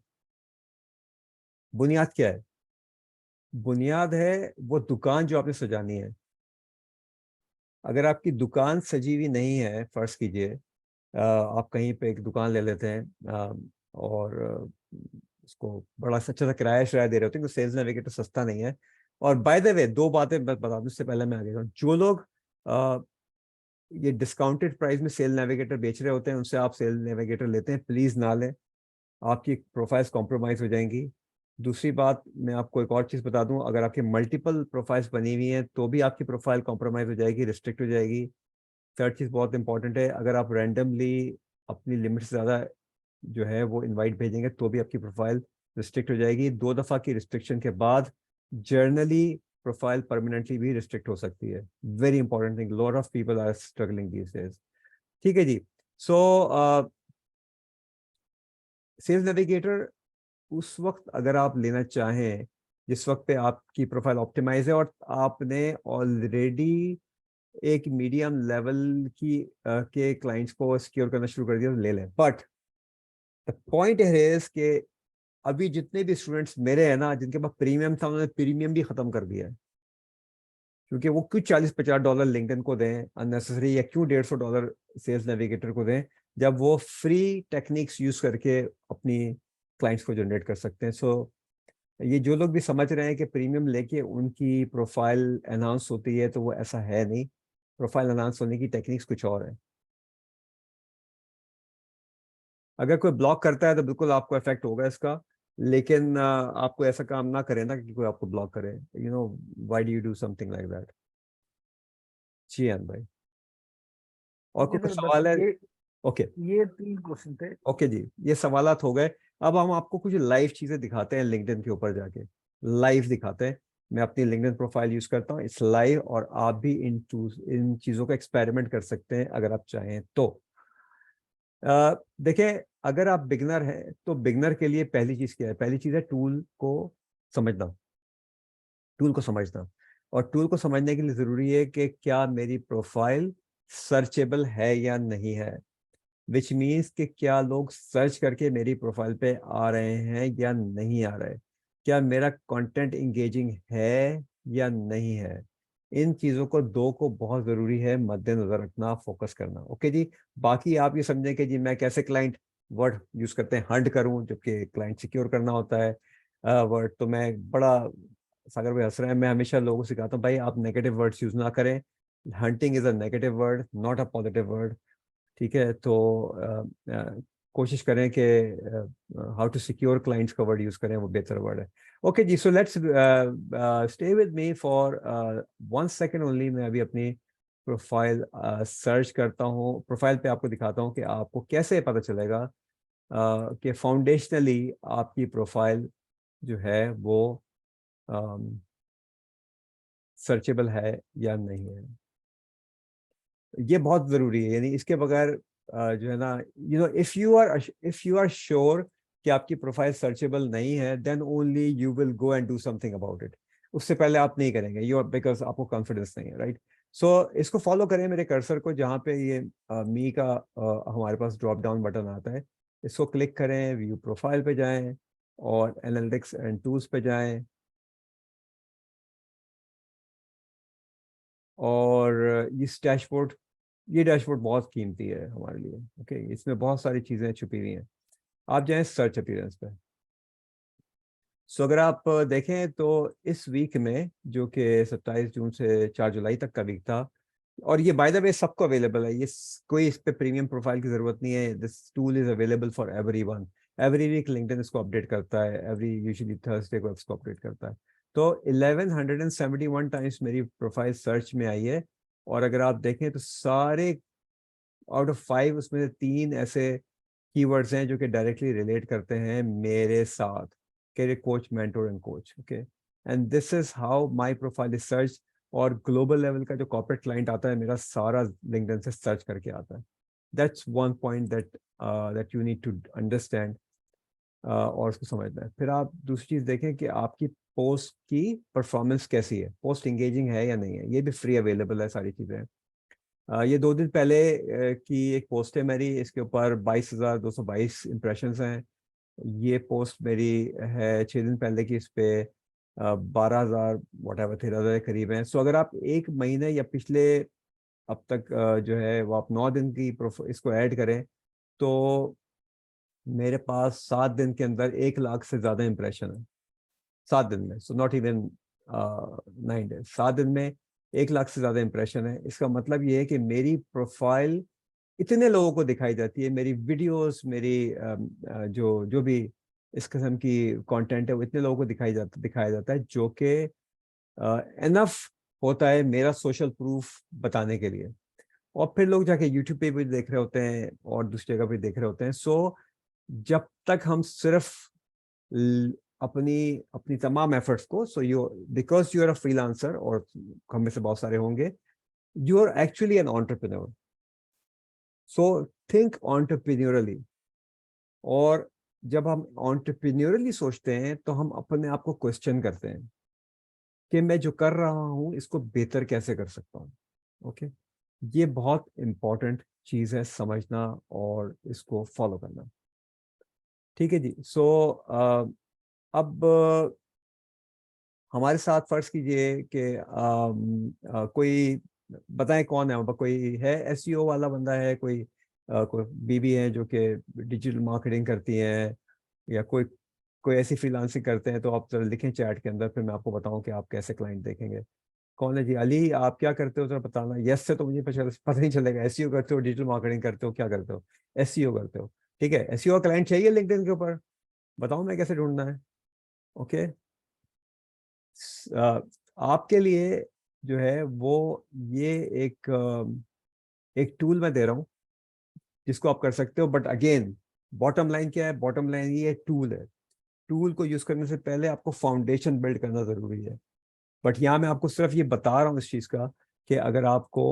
बुनियाद क्या है? बुनियाद है वो दुकान जो आपने सजानी है। अगर आपकी दुकान सजी हुई नहीं है, फर्ज कीजिए आप कहीं पे एक दुकान ले लेते हैं, और उसको बड़ा अच्छा सा किराया शराया दे रहे होते हैं, क्योंकि सेल्स नेविगेटर सस्ता नहीं है। और बाय द वे, दो बातें मैं बता दूं इससे पहले मैं आगे जाऊं। जो लोग ये डिस्काउंटेड प्राइस में सेल नेविगेटर बेच रहे होते हैं, उनसे आप सेल नेविगेटर लेते हैं, प्लीज ना लें। आपकी प्रोफाइल्स कॉम्प्रोमाइज हो जाएंगी। दूसरी बात, मैं आपको एक और चीज़ बता दूं, अगर आपकी मल्टीपल प्रोफाइल्स बनी हुई हैं तो भी आपकी प्रोफाइल कॉम्प्रोमाइज हो जाएगी, रिस्ट्रिक्ट हो जाएगी। थर्ड चीज़ बहुत इंपॉर्टेंट है, अगर आप रैंडमली अपनी लिमिट से ज़्यादा जो है वो इनवाइट भेजेंगे तो भी आपकी प्रोफाइल रिस्ट्रिक्ट हो जाएगी। 2 दफ़ा की रिस्ट्रिक्शन के बाद जर्नली प्रोफाइल परमानेंटली भी रिस्ट्रिक्ट हो सकती है। Very important thing, lot of people are struggling these days. ठीक है जी। सो सेल्स नेविगेटर उस वक्त अगर आप लेना चाहें जिस वक्त पे आपकी प्रोफाइल ऑप्टिमाइज है और आपने ऑलरेडी एक मीडियम लेवल के क्लाइंट्स को सिक्योर करना शुरू कर दिया, तो ले लें। बट द पॉइंट इज कि अभी जितने भी स्टूडेंट्स मेरे हैं ना, जिनके पास प्रीमियम था, उन्होंने प्रीमियम भी खत्म कर दिया है। क्योंकि वो क्यों $40-50 लिंक्डइन को दें अननेसेसरी, या क्यों $150 सेल्स नेविगेटर को दें, जब वो फ्री टेक्निक्स यूज करके अपनी क्लाइंट्स को जनरेट कर सकते हैं। सो ये जो लोग भी समझ रहे हैं कि प्रीमियम लेके उनकी प्रोफाइल एनहांस होती है, तो वो ऐसा है नहीं। प्रोफाइल एनहांस होने की टेक्निक्स कुछ और है। अगर कोई ब्लॉक करता है तो बिल्कुल आपको इफेक्ट होगा इसका, लेकिन आपको ऐसा काम ना करें ना कि कोई आपको ब्लॉक करे। Why do you do something like that? जी हाँ भाई, और जी कोई कुछ सर, बस सवाल है? ओके। ये 3 क्वेश्चन थे। ओके जी, ये सवालात हो गए। अब हम आपको कुछ लाइव चीजें दिखाते हैं, लिंक्डइन के ऊपर जाके लाइव दिखाते हैं। मैं अपनी लिंक्डइन प्रोफाइल यूज करता हूँ, इट्स लाइव, और आप भी इन चीजों का एक्सपेरिमेंट कर सकते हैं अगर आप चाहें तो। देखें, अगर आप बिगनर हैं तो बिगनर के लिए पहली चीज क्या है? पहली चीज है टूल को समझना। टूल को समझना, और टूल को समझने के लिए जरूरी है कि क्या मेरी प्रोफाइल सर्चेबल है या नहीं है। विच मीन्स कि क्या लोग सर्च करके मेरी प्रोफाइल पे आ रहे हैं या नहीं आ रहे, क्या मेरा कंटेंट इंगेजिंग है या नहीं है। इन चीज़ों को दो को बहुत ज़रूरी है मद्देनजर रखना, फोकस करना। ओके जी। बाकी आप ये समझें कि जी मैं कैसे क्लाइंट वर्ड यूज़ करते हैं, हंट करूं, जबकि क्लाइंट सिक्योर करना होता है वर्ड। तो मैं बड़ा, सागर भाई हंस रहे हैं, मैं हमेशा लोगों को सिखाता हूँ, भाई आप नेगेटिव वर्ड्स यूज़ ना करें। Hunting is a negative word, not a positive word. ठीक है। तो कोशिश करें कि हाउ टू सिक्योर क्लाइंट्स का वर्ड यूज करें, वो बेहतर वर्ड है। ओके जी, so let's stay with me for 1 second only. मैं अभी अपनी प्रोफाइल सर्च करता हूँ, प्रोफाइल पे आपको दिखाता हूँ कि आपको कैसे पता चलेगा कि फाउंडेशनली आपकी प्रोफाइल जो है वो सर्चेबल है या नहीं है। ये बहुत ज़रूरी है, यानी इसके बगैर जो है ना, इफ़ यू आर श्योर कि आपकी प्रोफाइल सर्चेबल नहीं है, then only you will go and do something about it. उससे पहले आप नहीं करेंगे, यू बिकॉज आपको कॉन्फिडेंस नहीं है, राइट। सो इसको फॉलो करें मेरे कर्सर को, जहाँ पे ये मी का हमारे पास ड्रॉप डाउन बटन आता है, इसको क्लिक करें, व्यू प्रोफाइल पे जाएं और एनालिटिक्स एंड टूल्स पे जाएं। और ये डैशबोर्ड बहुत कीमती है हमारे लिए। ओके, इसमें बहुत सारी चीज़ें छुपी हुई हैं। आप जाएं सर्च अपीयरेंस पे। सो अगर आप देखें तो इस वीक में, जो कि 27 जून से 4 जुलाई तक का वीक था, और ये बाय द वे सबको अवेलेबल है, कोई इस पे प्रीमियम प्रोफाइल की ज़रूरत नहीं है। This tool is available for everyone. Every week LinkedIn इसको अपडेट करता है, एवरी यूजुअली थर्सडे को इसको अपडेट करता है। तो 1171 टाइम्स मेरी प्रोफाइल सर्च में आई है। और अगर आप देखें तो सारे आउट ऑफ 5 उसमें से 3 ऐसे कीवर्ड्स हैं जो कि डायरेक्टली रिलेट करते हैं मेरे साथ, career coach, mentor and coach. Okay, and this is how my profile is search. और ग्लोबल लेवल का जो कॉर्पोरेट क्लाइंट आता है, मेरा सारा लिंक्डइन से सर्च करके आता है। That's one point that you need to understand और उसको समझना है। फिर आप दूसरी चीज़ देखें कि आपकी पोस्ट की परफॉर्मेंस कैसी है, पोस्ट इंगेजिंग है या नहीं है। ये भी फ्री अवेलेबल है सारी चीज़ें। ये 2 दिन पहले की एक पोस्ट है मेरी, इसके ऊपर 22,222 इम्प्रेशंस हैं। ये पोस्ट मेरी है 6 दिन पहले की, इस पे 12,000 वट 13,000 के करीब हैं। सो अगर आप एक महीने या पिछले अब तक जो है वो आप 9 दिन की इसको ऐड करें, तो मेरे पास 7 दिन के अंदर 1 लाख से ज़्यादा इम्प्रेशन है। 7 दिन में, सो नॉट इवन 9 डेज, 7 दिन में 1 लाख से ज़्यादा इम्प्रेशन है। इसका मतलब ये है कि मेरी प्रोफाइल इतने लोगों को दिखाई जाती है, मेरी वीडियोस, मेरी जो जो भी इस किस्म की कंटेंट है, वो इतने लोगों को दिखाया जाता है, जो कि एनफ होता है मेरा सोशल प्रूफ बताने के लिए। और फिर लोग जाके यूट्यूब पे भी देख रहे होते हैं और दूसरी जगह भी देख रहे होते हैं। सो जब तक हम सिर्फ ल- अपनी अपनी तमाम एफर्ट्स को, so you because you are a freelancer, और हम में से बहुत सारे होंगे, you are actually an entrepreneur. So think entrepreneurially. और जब हम एंटरप्रेन्योरली सोचते हैं, तो हम अपने आप को क्वेश्चन करते हैं कि मैं जो कर रहा हूँ इसको बेहतर कैसे कर सकता हूँ। ओके, ये बहुत इंपॉर्टेंट चीज़ है समझना और इसको फॉलो करना। ठीक है जी। सो अब हमारे साथ फर्ज कीजिए कि कोई बताएं कौन है, कोई है एसईओ वाला बंदा है, कोई बीबी है जो कि डिजिटल मार्केटिंग करती हैं, या कोई कोई ऐसी फ्रीलांसिंग करते हैं, तो आप जरा लिखें चैट के अंदर, फिर मैं आपको बताऊं कि आप कैसे क्लाइंट देखेंगे। कौन है जी? अली, आप क्या करते हो जरा बताना। यस से तो मुझे पता नहीं चलेगा। एसईओ करते हो, डिजिटल मार्केटिंग करते हो, क्या करते हो? एसईओ करते हो, ठीक है। एसईओ क्लाइंट चाहिए लिंक्डइन के ऊपर, बताओ मैं कैसे ढूंढना है। ओके, आपके लिए जो है वो ये एक टूल मैं दे रहा हूँ जिसको आप कर सकते हो। बट अगेन, बॉटम लाइन क्या है? बॉटम लाइन ये टूल है। टूल को यूज करने से पहले आपको फाउंडेशन बिल्ड करना जरूरी है। बट यहाँ मैं आपको सिर्फ ये बता रहा हूँ इस चीज़ का कि अगर आपको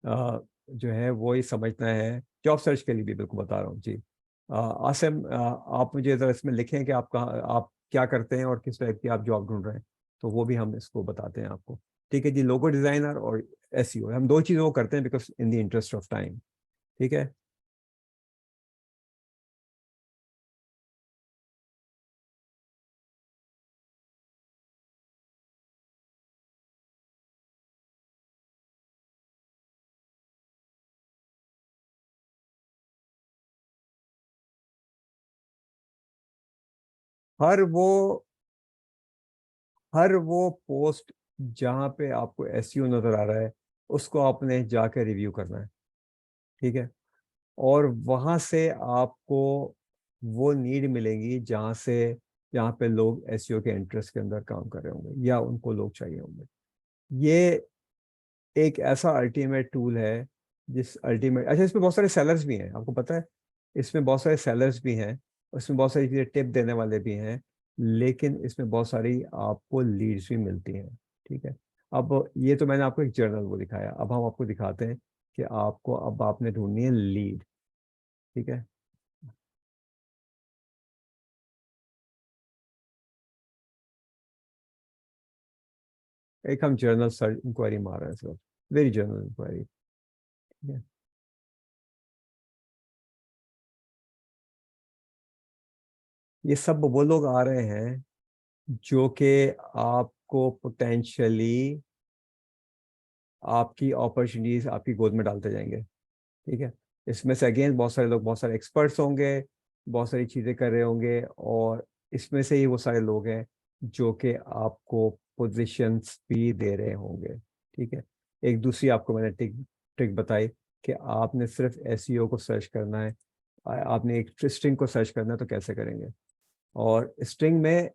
जो है वो ये समझना है, जॉब सर्च के लिए भी बिल्कुल बता रहा हूँ जी। आसिम, आप मुझे ज़रा इसमें लिखें कि आप क्या करते हैं और किस टाइप की आप जॉब ढूंढ रहे हैं, तो वो भी हम इसको बताते हैं आपको। ठीक है जी। लोगो डिज़ाइनर और एसईओ, हम 2 चीज़ों को करते हैं because in the interest of time. ठीक है। हर वो हर वो पोस्ट जहाँ पे आपको एसईओ नजर आ रहा है, उसको आपने जाकर रिव्यू करना है। ठीक है। और वहां से आपको वो नीड मिलेंगी जहाँ पे लोग एसईओ के इंटरेस्ट के अंदर काम कर रहे होंगे या उनको लोग चाहिए होंगे। ये एक ऐसा अल्टीमेट टूल है जिस अल्टीमेट, अच्छा इसमें बहुत सारे सेलर्स भी हैं, आपको पता है, इसमें बहुत सारे सेलर्स भी हैं, उसमें बहुत सारी चीज़ें टिप देने वाले भी हैं, लेकिन इसमें बहुत सारी आपको लीड्स भी मिलती हैं। ठीक है। अब ये तो मैंने आपको एक जर्नल को दिखाया, अब हम आपको दिखाते हैं कि आपको अब आपने ढूंढनी है लीड। ठीक है। एक हम जर्नल सर्च इंक्वायरी मार रहे हैं सर, वेरी जर्नल इंक्वायरी। ठीक है। ये सब वो लोग आ रहे हैं जो कि आपको पोटेंशियली आपकी अपॉर्चुनिटीज आपकी गोद में डालते जाएंगे। ठीक है। इसमें से अगेन बहुत सारे लोग बहुत सारे एक्सपर्ट्स होंगे, बहुत सारी चीज़ें कर रहे होंगे, और इसमें से ही वो सारे लोग हैं जो कि आपको पोजीशंस भी दे रहे होंगे। ठीक है। एक दूसरी आपको मैंने ट्रिक ट्रिक बताई कि आपने सिर्फ एसईओ को सर्च करना है, आपने एक स्ट्रिंग को सर्च करना है, तो कैसे करेंगे। और स्ट्रिंग में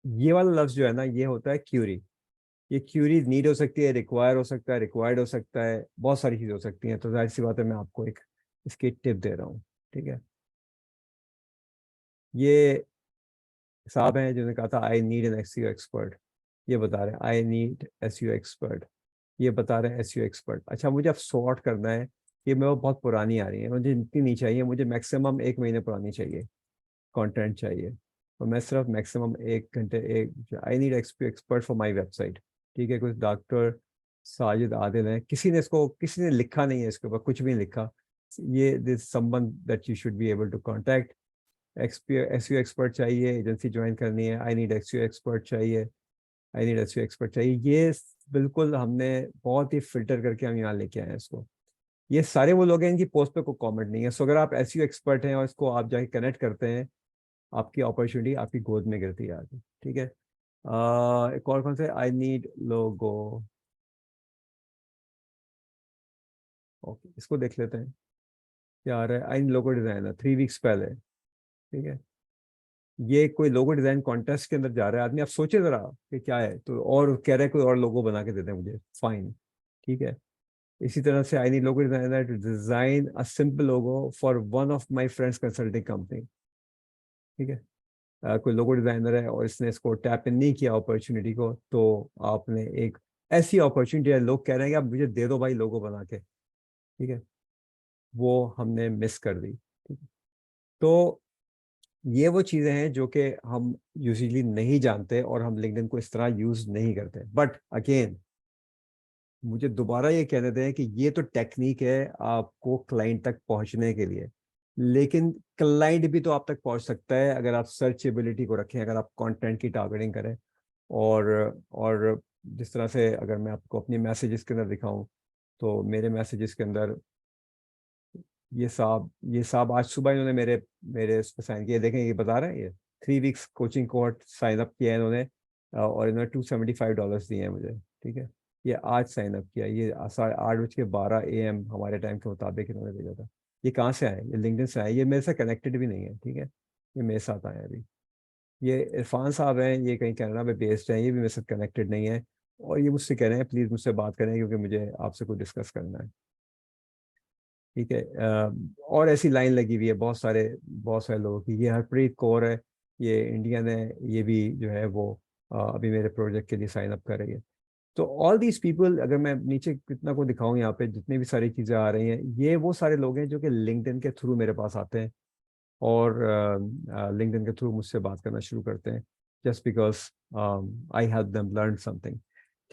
ये वाला लफ्ज़ जो है ना, ये होता है क्यूरी। ये क्यूरी नीड हो सकती है, रिक्वायर हो सकता है, रिक्वायर्ड हो सकता है, बहुत सारी चीज़ें हो सकती हैं। तो जाहिर सी बात है, मैं आपको एक इसकी टिप दे रहा हूँ। ठीक है। ये साहब हैं जिन्होंने कहा था I need an SEO expert, ये बता रहे हैं आई नीड एसईओ एक्सपर्ट, ये बता रहे हैं एसईओ एक्सपर्ट। अच्छा, मुझे अब सॉर्ट करना है, ये मेरे को बहुत पुरानी आ रही है, मुझे इतनी नहीं चाहिए, मुझे मैक्सिमम 1 महीने पुरानी चाहिए, कंटेंट चाहिए। और मैं सिर्फ मैक्सिमम 1 घंटे, एक I need expert for my website. ठीक है। कुछ डॉक्टर साजिद आदिल है, किसी ने इसको, किसी ने लिखा नहीं है इसके ऊपर, कुछ भी नहीं लिखा। ये this someone that you should be able to contact. SEO expert चाहिए, एजेंसी ज्वाइन करनी है, आई नीड एसईओ एक्सपर्ट चाहिए, आई नीड एसईओ एक्सपर्ट चाहिए। ये बिल्कुल हमने बहुत ही फिल्टर करके हम यहाँ लेके आए हैं इसको। ये सारे वो लोग हैं इनकी पोस्ट पे कोई कमेंट नहीं है। सो अगर आप एसईओ एक्सपर्ट हैं और इसको आप जाके कनेक्ट करते हैं, आपकी अपॉर्चुनिटी आपकी गोद में गिरती है आगे। ठीक है। एक और कौन से, आई नीड लोगो, ओके इसको देख लेते हैं क्या आ रहा है। आई नीड लोगो डिजाइनर 3 वीक्स पहले। ठीक है। ये कोई लोगो डिजाइन कॉन्टेस्ट के अंदर जा रहा है आदमी, आप सोचे जरा कि क्या है, तो और कह रहे हैं कोई और लोगो बना के दे दें मुझे, फाइन। ठीक है। इसी तरह से I need logo designer to design a simple logo for one of my friends consulting company. ठीक है। कोई लोगो डिजाइनर है और इसने इसको टैप इन नहीं किया अपॉर्चुनिटी को, तो आपने एक ऐसी अपॉर्चुनिटी है, लोग कह रहे हैं कि आप मुझे दे दो भाई लोगो बना के। ठीक है। वो हमने मिस कर दी। ठीक है। तो ये वो चीज़ें हैं जो कि हम यूजली नहीं जानते और हम लिंक्डइन को इस तरह यूज़ नहीं करते। बट अगेन, मुझे दोबारा ये कहने दें कि ये तो टेक्निक है आपको क्लाइंट तक पहुंचने के लिए, लेकिन क्लाइंट भी तो आप तक पहुंच सकता है अगर आप सर्चेबिलिटी को रखें, अगर आप कंटेंट की टारगेटिंग करें। और और जिस तरह से अगर मैं आपको अपनी मैसेजेस के अंदर दिखाऊं, तो मेरे मैसेजेस के अंदर ये साहब आज सुबह इन्होंने मेरे मेरे उस पर साइन किया, देखें ये बता रहे हैं, ये 3 weeks coaching course sign up किया है इन्होंने, और इन्होंने $275 दिए हैं मुझे। ठीक है। ये आज साइन अप किया, ये 8:12 AM हमारे टाइम के मुताबिक इन्होंने भेजा था। ये कहाँ से आए, ये लिंक्डइन से आए, ये मेरे साथ कनेक्टेड भी नहीं है। ठीक है। ये मेरे साथ आए अभी। ये इरफान साहब हैं, ये कहीं कनाडा में बेस्ड हैं, ये भी मेरे साथ कनेक्टेड नहीं है। और ये मुझसे कह रहे हैं प्लीज़ मुझसे बात करें क्योंकि मुझे आपसे कुछ डिस्कस करना है। ठीक है। और ऐसी लाइन लगी हुई है बहुत सारे लोगों की। ये हरप्रीत कौर है, ये इंडियन है, ये भी जो है वो अभी मेरे प्रोजेक्ट के लिए साइन अप कर रही है। तो ऑल दीज पीपल, अगर मैं नीचे कितना को दिखाऊं, यहाँ पे जितनी भी सारी चीज़ें आ रही हैं, ये वो सारे लोग हैं जो कि लिंक्डइन के थ्रू मेरे पास आते हैं और लिंक्डइन के थ्रू मुझसे बात करना शुरू करते हैं, just because I help them learn something.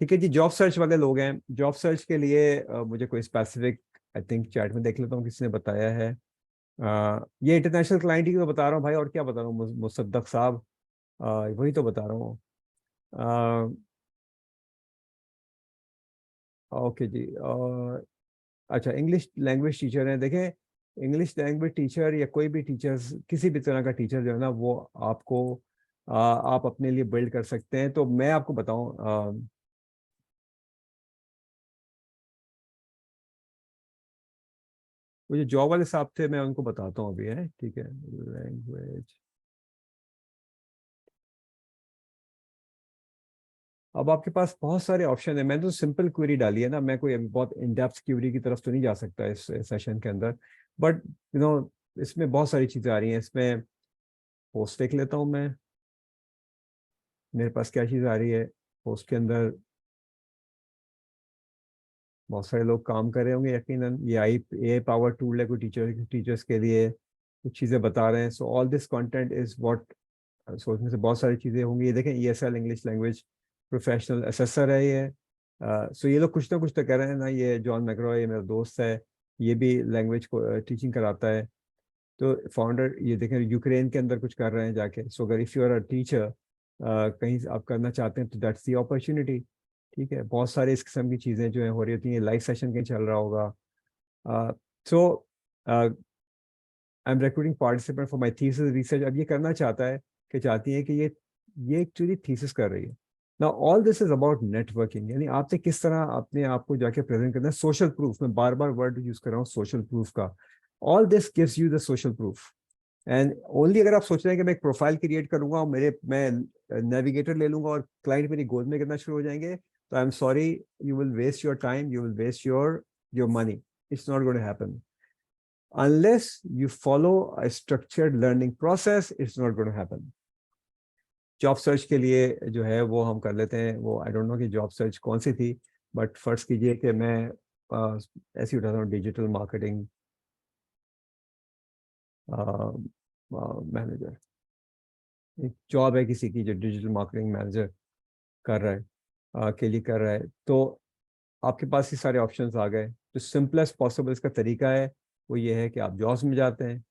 ठीक है जी। जॉब सर्च वाले लोग हैं, जॉब सर्च के लिए मुझे कोई स्पेसिफिक, आई थिंक चैट में देख लेता हूँ किसने बताया है। ये इंटरनेशनल क्लाइंट ही तो बता रहा हूँ भाई, और क्या बता रहा हूँ, मुसद्दक साहब, वही तो बता रहा हूँ। ओके जी। और अच्छा, इंग्लिश लैंग्वेज टीचर हैं, देखें इंग्लिश लैंग्वेज टीचर या कोई भी टीचर्स, किसी भी तरह का टीचर जो है ना, वो आपको आप अपने लिए बिल्ड कर सकते हैं। तो मैं आपको बताऊं, वो जो जॉब वाले साहब थे, मैं उनको बताता हूँ अभी, है ठीक है। लैंग्वेज अब आपके पास बहुत सारे ऑप्शन है। मैंने तो सिंपल क्वेरी डाली है ना, मैं कोई अभी बहुत इन डेप्थ क्वेरी की तरफ तो नहीं जा सकता इस सेशन के अंदर, बट इसमें बहुत सारी चीज़ें आ रही हैं। इसमें पोस्ट देख लेता हूँ मैं, मेरे पास क्या चीज़ आ रही है पोस्ट के अंदर। बहुत सारे लोग काम कर रहे होंगे यकीनन, ये AI पावर टूल है कोई टीचर्स के लिए, कुछ चीज़ें बता रहे हैं। So all this content is what, सोचने से बहुत सारी चीज़ें होंगी। ये देखें, ESL English language professional assessor है ये। सो ये लोग कुछ ना कुछ तो कर रहे हैं ना। ये जॉन मैक्रॉ, ये मेरा दोस्त है, ये भी लैंग्वेज को टीचिंग कराता है। तो फाउंडर ये देखें यूक्रेन के अंदर कुछ कर रहे हैं जाके। सो अगर if you are a teacher, कहीं आप करना चाहते हैं तो दैट्स दी अपॉर्चुनिटी। ठीक है, बहुत सारे इस किस्म की चीज़ें जो है हो रही होती हैं। लाइव सेशन कहीं चल रहा होगा। So I am recruiting participant for my thesis research. अब ये करना चाहता है कि चाहती है कि ये एक्चुअली थीसिस कर रही है ना। All this is about networking, यानी आपने किस तरह अपने आप को जाके प्रेजेंट करना है। सोशल प्रूफ, मैं बार बार वर्ड यूज कर रहा हूँ सोशल प्रूफ का। All this gives you the social proof. And only अगर आप सोच रहे हैं कि मैं एक प्रोफाइल क्रिएट करूंगा और मैं नेविगेटर ले लूंगा और क्लाइंट मेरी गोद में करना शुरू हो जाएंगे, तो I am sorry, you will waste your time, you will waste your money. It's not going to happen unless you follow a structured learning process. It's not going to happen. Job search के लिए जो है वो हम कर लेते हैं। वो आई डोंट नो कि जॉब सर्च कौन सी थी, बट फर्स्ट कीजिए कि मैं ऐसे ही उठाता हूँ डिजिटल मार्केटिंग मैनेजर। एक जॉब है किसी की जो डिजिटल मार्केटिंग मैनेजर कर रहा है, के लिए कर रहा है। तो आपके पास ये सारे ऑप्शंस आ गए। जो सिंपलेस्ट पॉसिबल इसका तरीका है वो ये है कि आप जॉब्स में जाते हैं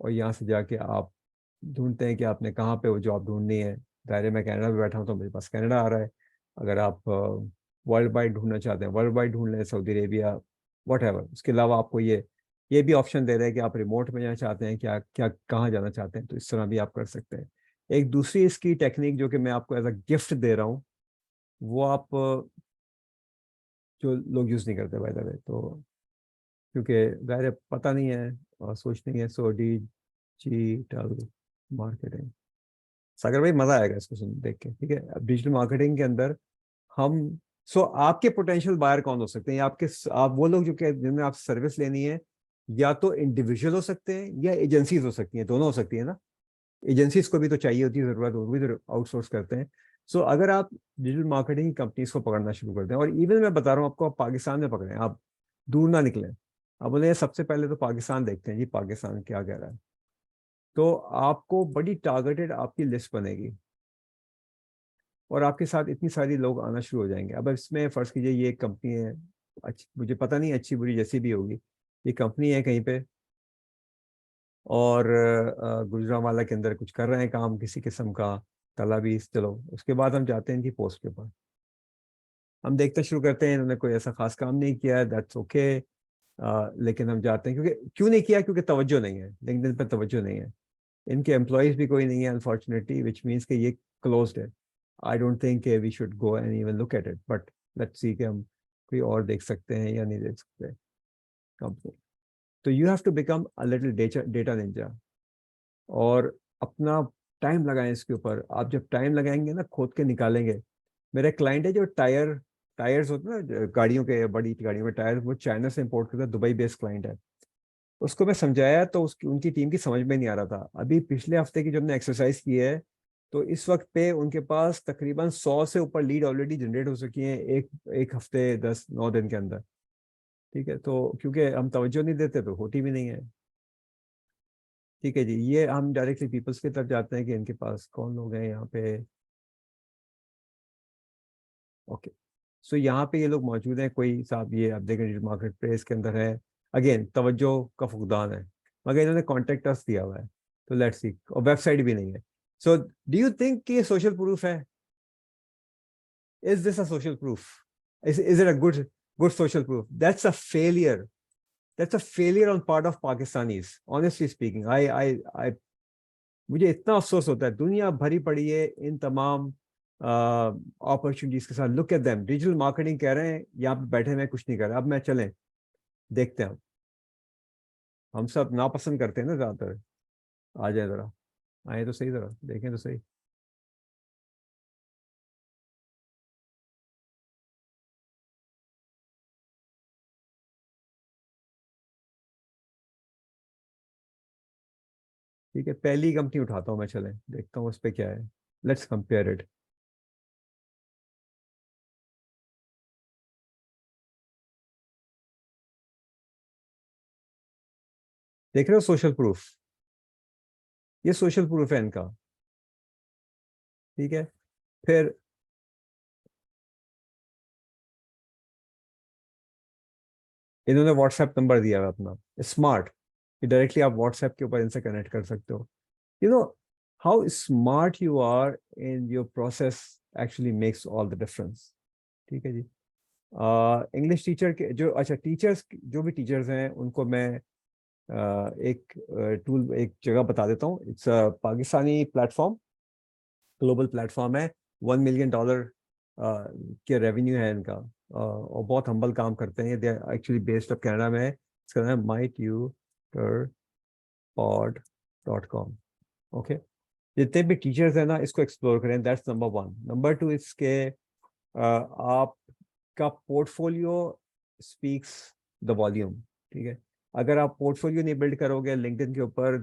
और यहाँ से जाके आप ढूंढते हैं कि आपने कहाँ पे वो जॉब ढूंढनी है। दायरे में कनाडा में बैठा हूँ तो मेरे पास कनाडा आ रहा है। अगर आप वर्ल्ड वाइड ढूंढना चाहते हैं, वर्ल्ड वाइड ढूंढ लें, सऊदी अरेबिया, वट एवर। उसके अलावा आपको ये भी ऑप्शन दे रहे हैं कि आप रिमोट में जाना चाहते हैं, क्या क्या कहाँ जाना चाहते हैं, तो इस तरह भी आप कर सकते हैं। एक दूसरी इसकी टेक्निक जो कि मैं आपको एज अ गिफ्ट दे रहा हूँ, वो आप जो लोग यूज़ नहीं करते बाय द वे, तो क्योंकि ज़ाहिर है पता नहीं है और सोच नहीं है। सो डिजिटल मार्केटिंग, सागर भाई मजा आएगा इसको सुन देख के। ठीक है, अब डिजिटल मार्केटिंग के अंदर हम, सो आपके पोटेंशियल बायर कौन हो सकते हैं? आप वो लोग जो कि जिनमें आप सर्विस लेनी है, या तो इंडिविजुअल हो सकते हैं या एजेंसीज हो सकती हैं, दोनों हो सकती है ना। एजेंसीज को भी तो चाहिए होती है ज़रूरत, वो भी तो आउटसोर्स करते हैं। सो अगर आप डिजिटल मार्केटिंग कंपनीज को पकड़ना शुरू करते हैं, और इवन मैं बता रहा हूँ आपको, आप पाकिस्तान में पकड़ें, आप दूर ना निकलें। आप बोले सबसे पहले तो पाकिस्तान देखते हैं जी, पाकिस्तान क्या कह रहा है। तो आपको बड़ी टारगेटेड आपकी लिस्ट बनेगी और आपके साथ इतनी सारी लोग आना शुरू हो जाएंगे। अब इसमें फर्ज कीजिए ये एक कंपनी है, अच्छी, मुझे पता नहीं अच्छी बुरी जैसी भी होगी, ये कंपनी है कहीं पे, और गुजरांवाला के अंदर कुछ कर रहे हैं काम किसी किस्म का, तला भी। चलो उसके बाद हम जाते हैं इनकी पोस्ट के ऊपर, हम देखते शुरू करते हैं इन्होंने कोई ऐसा खास काम नहीं किया है, दैट्स ओके। लेकिन हम जाते हैं, क्योंकि क्यों नहीं किया, क्योंकि तवज्जो नहीं है, लिंक्डइन पे तवज्जो नहीं है। इनके एम्प्लॉयज भी कोई नहीं है अनफॉर्चुनेटली, विच मीन्स कि ये क्लोज्ड है। I don't think we should go and even look at it, but let's see कि हम कोई और देख सकते हैं या नहीं देख सकते कंपनी। तो you have to become a little data ninja, और अपना टाइम लगाएं इसके ऊपर। आप जब टाइम लगाएंगे ना, खोद के निकालेंगे। मेरा क्लाइंट है जो टायर्स होते हैं ना गाड़ियों के, बड़ी गाड़ियों में टायर, वो चाइना से इंपोर्ट करता है, दुबई बेस्ड क्लाइंट है। उसको मैं समझाया तो उसकी उनकी टीम की समझ में नहीं आ रहा था। अभी पिछले हफ्ते की जब हमने एक्सरसाइज की है, तो इस वक्त पे उनके पास तकरीबन 100 से ऊपर लीड ऑलरेडी जनरेट हो चुकी हैं, एक एक हफ्ते 10-9 दिन के अंदर। ठीक है, तो क्योंकि हम तवज्जो नहीं देते तो होती भी नहीं है। ठीक है जी, ये हम डायरेक्टली पीपल्स की तरफ जाते हैं कि इनके पास कौन लोग हैं यहाँ पे। ओके, सो यहाँ पे ये लोग मौजूद हैं। कोई साहब, ये आप देखें मार्केट प्लेस के अंदर है, अगेन तवज्जो का फुकदान है, मगर इन्होंने कॉन्टेक्ट अस दिया हुआ है। तो लेट्स सी, और वेबसाइट भी नहीं है। सो डू यू थिंक कि ये सोशल प्रूफ है? Is this a social proof? Is it a good social proof? That's a failure, that's a failure on part of Pakistanis, honestly speaking. I I I मुझे इतना अफसोस होता है, दुनिया भरी पड़ी है इन तमाम अपॉर्चुनिटीज के साथ। Look at them, digital marketing कह रहे हैं, यहाँ पे बैठे हुए कुछ नहीं कर रहे। अब मैं चलें देखते हैं, हम सब नापसंद करते हैं ना ज्यादातर। आ जाए जरा, आए तो सही, जरा देखें तो सही। ठीक है, पहली कंपनी उठाता हूँ मैं, चलें देखता हूँ उस पर क्या है, लेट्स कंपेयर इट। देख रहे हो सोशल प्रूफ, ये सोशल प्रूफ है इनका। ठीक है, फिर इन्होंने व्हाट्सएप नंबर दिया है अपना, स्मार्ट, कि डायरेक्टली आप व्हाट्सएप के ऊपर इनसे कनेक्ट कर सकते हो। You know how smart you are in your process actually makes all the difference. ठीक है जी। इंग्लिश टीचर के जो, अच्छा टीचर्स, जो भी टीचर्स हैं उनको मैं एक टूल, एक जगह बता देता हूँ। It's Pakistani platform, global platform है, $1 मिलियन के रेवेन्यू है इनका, और बहुत हम्बल काम करते हैं। They actually based of Canada में है। इसका नाम है mytutorpod.com। ओके, जितने भी टीचर्स हैं ना, इसको एक्सप्लोर करें, that's number one. Number two, इसके आपका पोर्टफोलियो स्पीक्स द वॉल्यूम। ठीक है, अगर आप पोर्टफोलियो नहीं बिल्ड करोगे लिंक्डइन के ऊपर,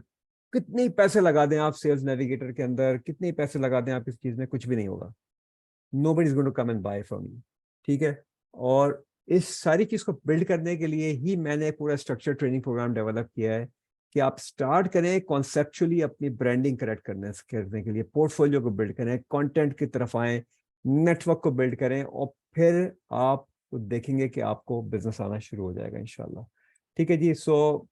कितने ही पैसे लगा दें आप सेल्स नेविगेटर के अंदर, कितने ही पैसे लगा दें आप इस चीज में, कुछ भी नहीं होगा। Nobody is going to come and buy from you. ठीक है, और इस सारी चीज को बिल्ड करने के लिए ही मैंने पूरा स्ट्रक्चर ट्रेनिंग प्रोग्राम डेवलप किया है, कि आप स्टार्ट करें कॉन्सेप्चुअली अपनी ब्रांडिंग करेक्ट करने के लिए, पोर्टफोलियो को बिल्ड करें, कंटेंट की तरफ आए, नेटवर्क को बिल्ड करें, और फिर आप देखेंगे कि आपको बिजनेस आना शुरू हो जाएगा इंशाल्लाह। ठीक है जी। सो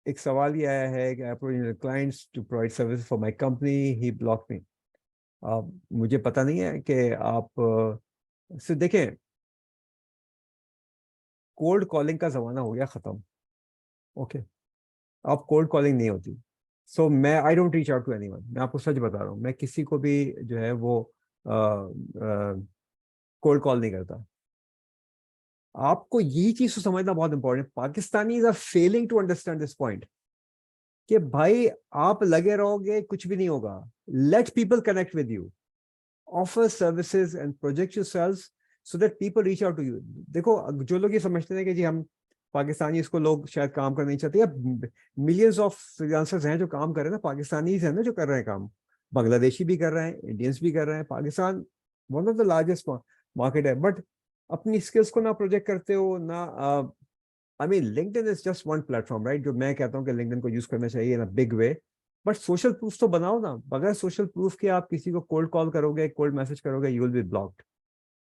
एक सवाल ये आया है कि I clients to provide service for my company, he block me. मुझे पता नहीं है कि आप सिर्फ देखें, कोल्ड कॉलिंग का जमाना हो गया खत्म। ओके, अब कोल्ड कॉलिंग नहीं होती। सो मैं I don't reach out to anyone, मैं आपको सच बता रहा हूँ, मैं किसी को भी जो है वो कोल्ड कॉल नहीं करता। आपको यही चीज तो समझना बहुत इंपॉर्टेंट है, Pakistani are failing to understand this point, कि भाई आप लगे रहोगे कुछ भी नहीं होगा। Let people connect with you, offer services and project yourselves so that people reach out to you. देखो, जो लोग ये समझते हैं कि जी हम पाकिस्तानी, इसको लोग शायद काम करना नहीं चाहते, या मिलियंस ऑफ फ्रीलांसर्स हैं जो काम कर रहे हैं ना, पाकिस्तानी हैं ना जो कर रहे हैं काम, बांग्लादेशी भी कर रहे हैं, इंडियंस भी कर रहे हैं। Pakistan one of the largest market है, बट अपनी स्किल्स को ना प्रोजेक्ट करते हो ना। I mean LinkedIn is just one platform, right, जो मैं कहता हूँ कि लिंक्डइन को यूज करना चाहिए in a big way, but social proof तो बनाओ ना। बगैर सोशल प्रूफ के आप किसी को कोल्ड कॉल करोगे, कोल्ड मैसेज करोगे, यू विल बी ब्लॉक्ड।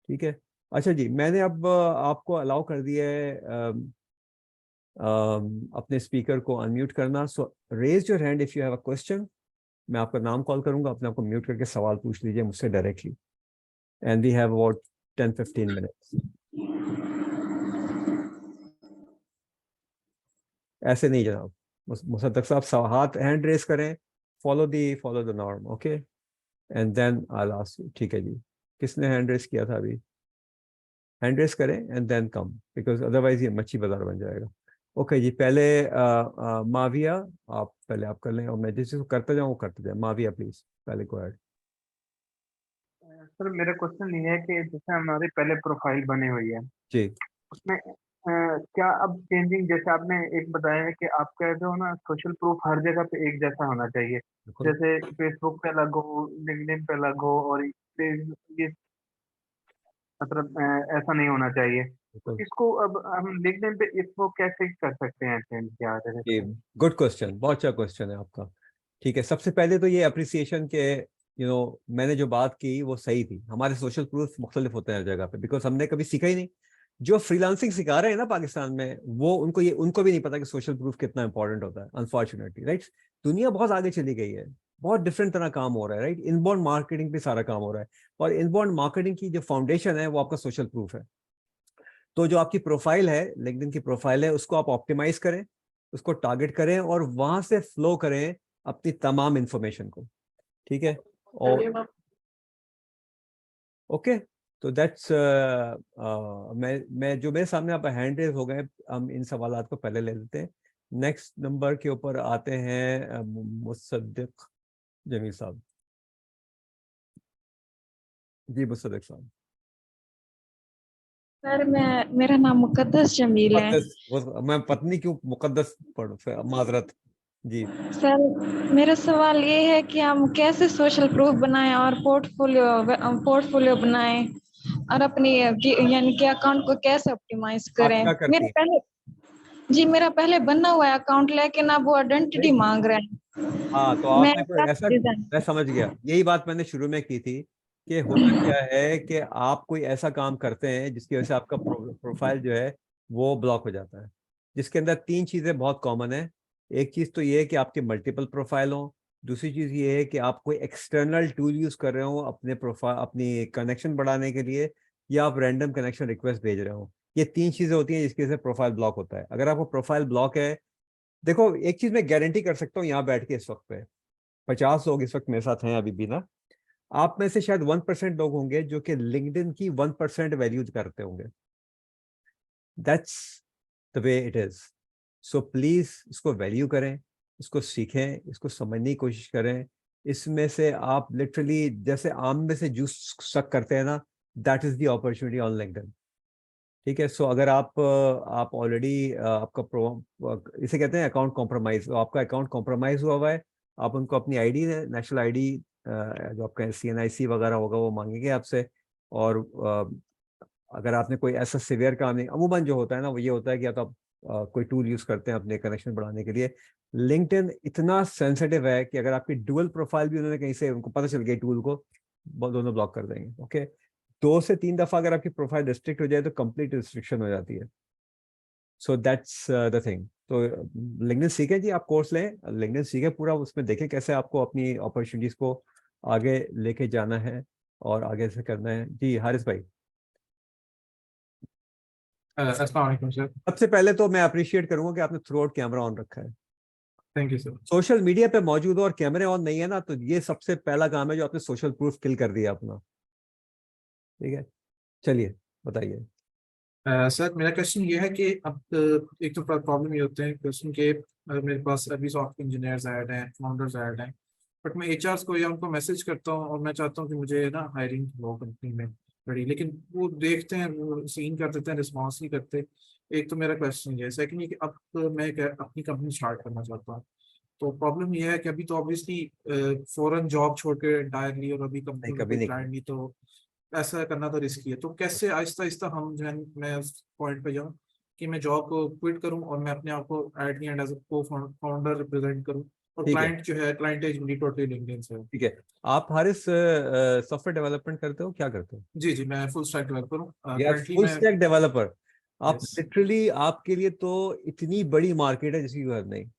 ठीक है। अच्छा जी, मैंने अब आपको अलाउ कर दिया है अपने स्पीकर को अनम्यूट करना। So raise your hand if you have a question. मैं आपका नाम कॉल करूंगा, अपने आपको म्यूट करके सवाल पूछ लीजिए मुझसे directly, and we have about 10-15 minutes. ऐसे नहीं जनाब, मुसद्दक साहब हाथ हैंड रेस करें, follow the norm, okay, and then I ask you. ठीक है जी, किसने हैंड रेस किया था अभी? हैंड रेस करें and then come, because otherwise ये मच्छी बाजार बन जाएगा। ओके जी, पहले माविया, आप पहले आप कर लें, और मैं जिस चीज़ को करते जाऊँ वो करते जाए। माविया प्लीज, पहले को ऐड। सर मेरा क्वेश्चन ये है कि जैसे हमारी पहले प्रोफाइल बनी हुई है जी उसमें क्या अब चेंजिंग, जैसे आपने एक बताया है कि आप कह रहे हो ना सोशल प्रूफ हर जगह पे एक जैसा होना चाहिए, बिल्कुल। जैसे फेसबुक पे अलग हो, लिंक्डइन पे अलग हो, और ये मतलब ऐसा नहीं होना चाहिए। तो बिल्कुल इसको अब हम लिंक्डइन पे इसको कैसे कर सकते हैं चेंज, क्या करें जी, इसको? गुड क्वेश्चन, बहुत अच्छा क्वेश्चन है आपका। ठीक है, सबसे पहले तो ये अप्रिसिएशन के, मैंने जो बात की वो सही थी। हमारे सोशल प्रूफ मुख्तलिफ होते हैं हर जगह पे, बिकॉज हमने कभी सीखा ही नहीं। जो फ्रीलांसिंग सिखा रहे हैं ना पाकिस्तान में, वो उनको भी नहीं पता कि सोशल प्रूफ कितना इंपॉर्टेंट होता है, अनफॉर्चुनेटली, राइट। दुनिया बहुत आगे चली गई है, बहुत डिफरेंट तरह काम हो रहा है, राइट। इनबाउंड मार्केटिंग पे सारा काम हो रहा है, और इनबाउंड मार्केटिंग की जो फाउंडेशन है वो आपका सोशल प्रूफ है। तो जो आपकी प्रोफाइल है, लिंक्डइन की प्रोफाइल है, उसको आप ऑप्टिमाइज करें, उसको टारगेट करें, और वहां से फ्लो करें अपनी तमाम इंफॉर्मेशन को। ठीक है, और ओके, तो दैट्स मैं जो मेरे सामने आप हैंड रेज हो गए, हम इन सवालात को पहले ले लेते हैं। नेक्स्ट नंबर के ऊपर आते हैं मुसद्दिक जमील साहब। जी मुसद्दिक साहब। सर मेरा नाम मुकद्दस जमील है। मुकद्दस, मैं पत्नी क्यों मुकद्दस पढ़ूं, माजरत। जी। सर मेरा सवाल ये है कि हम कैसे सोशल प्रूफ बनाएं और पोर्टफोलियो बनाएं और अपनी यानी कि अकाउंट को कैसे ऑप्टिमाइज आप करें। क्या करती हैं? मेरा पहले बना हुआ है अकाउंट, लेकिन अब वो आइडेंटिटी नहीं, मांग रहे हैं। हाँ तो मैं आपने कोई ऐसा, डिजाइन। मैं समझ गया, यही बात मैंने शुरू में की थी कि होता क्या है कि आप कोई ऐसा काम करते हैं जिसकी वजह से आपका प्रोफाइल जो है वो ब्लॉक हो जाता है, जिसके अंदर तीन चीजें बहुत कॉमन है। एक चीज तो ये है कि आपके मल्टीपल प्रोफाइल हो, दूसरी चीज ये है कि आप कोई एक्सटर्नल टूल यूज कर रहे हो अपने प्रोफाइल, अपनी कनेक्शन बढ़ाने के लिए, या आप रैंडम कनेक्शन रिक्वेस्ट भेज रहे हो। ये तीन चीजें होती हैं जिसकी वजह से प्रोफाइल ब्लॉक होता है। अगर आपको प्रोफाइल ब्लॉक है, देखो एक चीज मैं गारंटी कर सकता हूँ यहाँ बैठ के इस वक्त पे, 50 लोग इस वक्त मेरे साथ हैं अभी भी ना, आप में से शायद 1% लोग होंगे जो कि लिंक्डइन की 1% वैल्यू करते होंगे। That's the way it is. So please इसको वैल्यू करें, इसको सीखें, इसको समझने की कोशिश करें। इसमें से आप लिटरली जैसे आम में से जूस सक करते हैं ना, that is the opportunity on LinkedIn. ठीक है। सो अगर आप ऑलरेडी आपका इसे कहते हैं अकाउंट कॉम्प्रोमाइज, तो आपका अकाउंट कॉम्प्रोमाइज हुआ हुआ है, आप उनको अपनी आईडी, नेशनल आईडी, जो आपका CNIC वगैरह होगा वो मांगेंगे आपसे। और अगर आपने कोई ऐसा सिवियर काम नहीं, अमूमन जो होता है ना वो ये होता है कि या तो आप कोई टूल यूज करते हैं अपने कनेक्शन बढ़ाने के लिए। लिंक्डइन इतना सेंसिटिव है कि अगर आपकी डुअल प्रोफाइल भी उन्होंने कहीं से उनको पता चल गया टूल को, दोनों ब्लॉक कर देंगे। ओके, 2 से 3 दफा अगर आपकी प्रोफाइल रिस्ट्रिक्ट हो जाए तो कंप्लीट रिस्ट्रिक्शन हो जाती है। So that's the thing. तो लिंक्डइन सीखें जी, आप कोर्स लें, लिंक्डइन सीखें पूरा, उसमें देखें कैसे आपको अपनी अपॉर्चुनिटीज को आगे लेके जाना है और आगे से करना है। जी हारिस भाई। अस्सलाम वालेकुम सर। सबसे पहले तो मैं अप्रिशिएट करूंगा कि आपने थ्रू आउट कैमरा ऑन रखा है। Thank you sir. Social media पे मौजूद हो और कैमरे ऑन नहीं है ना, तो ये सबसे पहला काम है जो आपने सोशल प्रूफ किल कर दिया अपना। ठीक है, चलिए बताइए। सर मेरा क्वेश्चन ये है कि अब एक तो प्रॉब्लम ये होते हैं क्वेश्चन के, मेरे पास अभी सॉफ्टवेयर इंजीनियर्स ऐड हैं, फाउंडर्स ऐड हैं, बट मैं एचआर को या उनको मैसेज करता हूँ और मैं चाहता हूँ कि मुझे ना हायरिंग हो कंपनी में बड़ी, लेकिन वो देखते हैं, वो सीन कर देते हैं, रिस्पॉन्स नहीं करते। एक तो मेरा क्वेश्चन ये है। सेकंड ये कि अब मैं अपनी कंपनी स्टार्ट करना चाहता हूँ, तो प्रॉब्लम ये है कि अभी तो ऑब्वियसली फॉरेन जॉब छोड़ के एंटायरली और अभी नहीं, कंपनी में कभी कोई नहीं क्लाइंट किया। नहीं, तो ऐसा करना तो रिस्की है। तो कैसे आहिस्ता आहिस्ता हम जो है, मैं उस पॉइंट पे जाऊँ कि मैं जॉब को क्विट करूं और मैं अपने आप को एट द एंड एज को फाउंडर रिप्रेजेंट करूं, और ठीक है, क्लाइंट जो है, क्लाइंटेज मेरी टोटली लिंक्डइन से है। ठीक है। आप हारिस सॉफ्टवेयर डेवलपमेंट करते हो, क्या करते हो? जी जी, मैं फुल स्टैक डेवलपर हूँ यार करंटली फुल मैं। स्टैक डेवलपर, आप यस। लिटरली, आपके लिए तो इतनी बड़ी मार्केट है जिसकी जरूरत नहीं।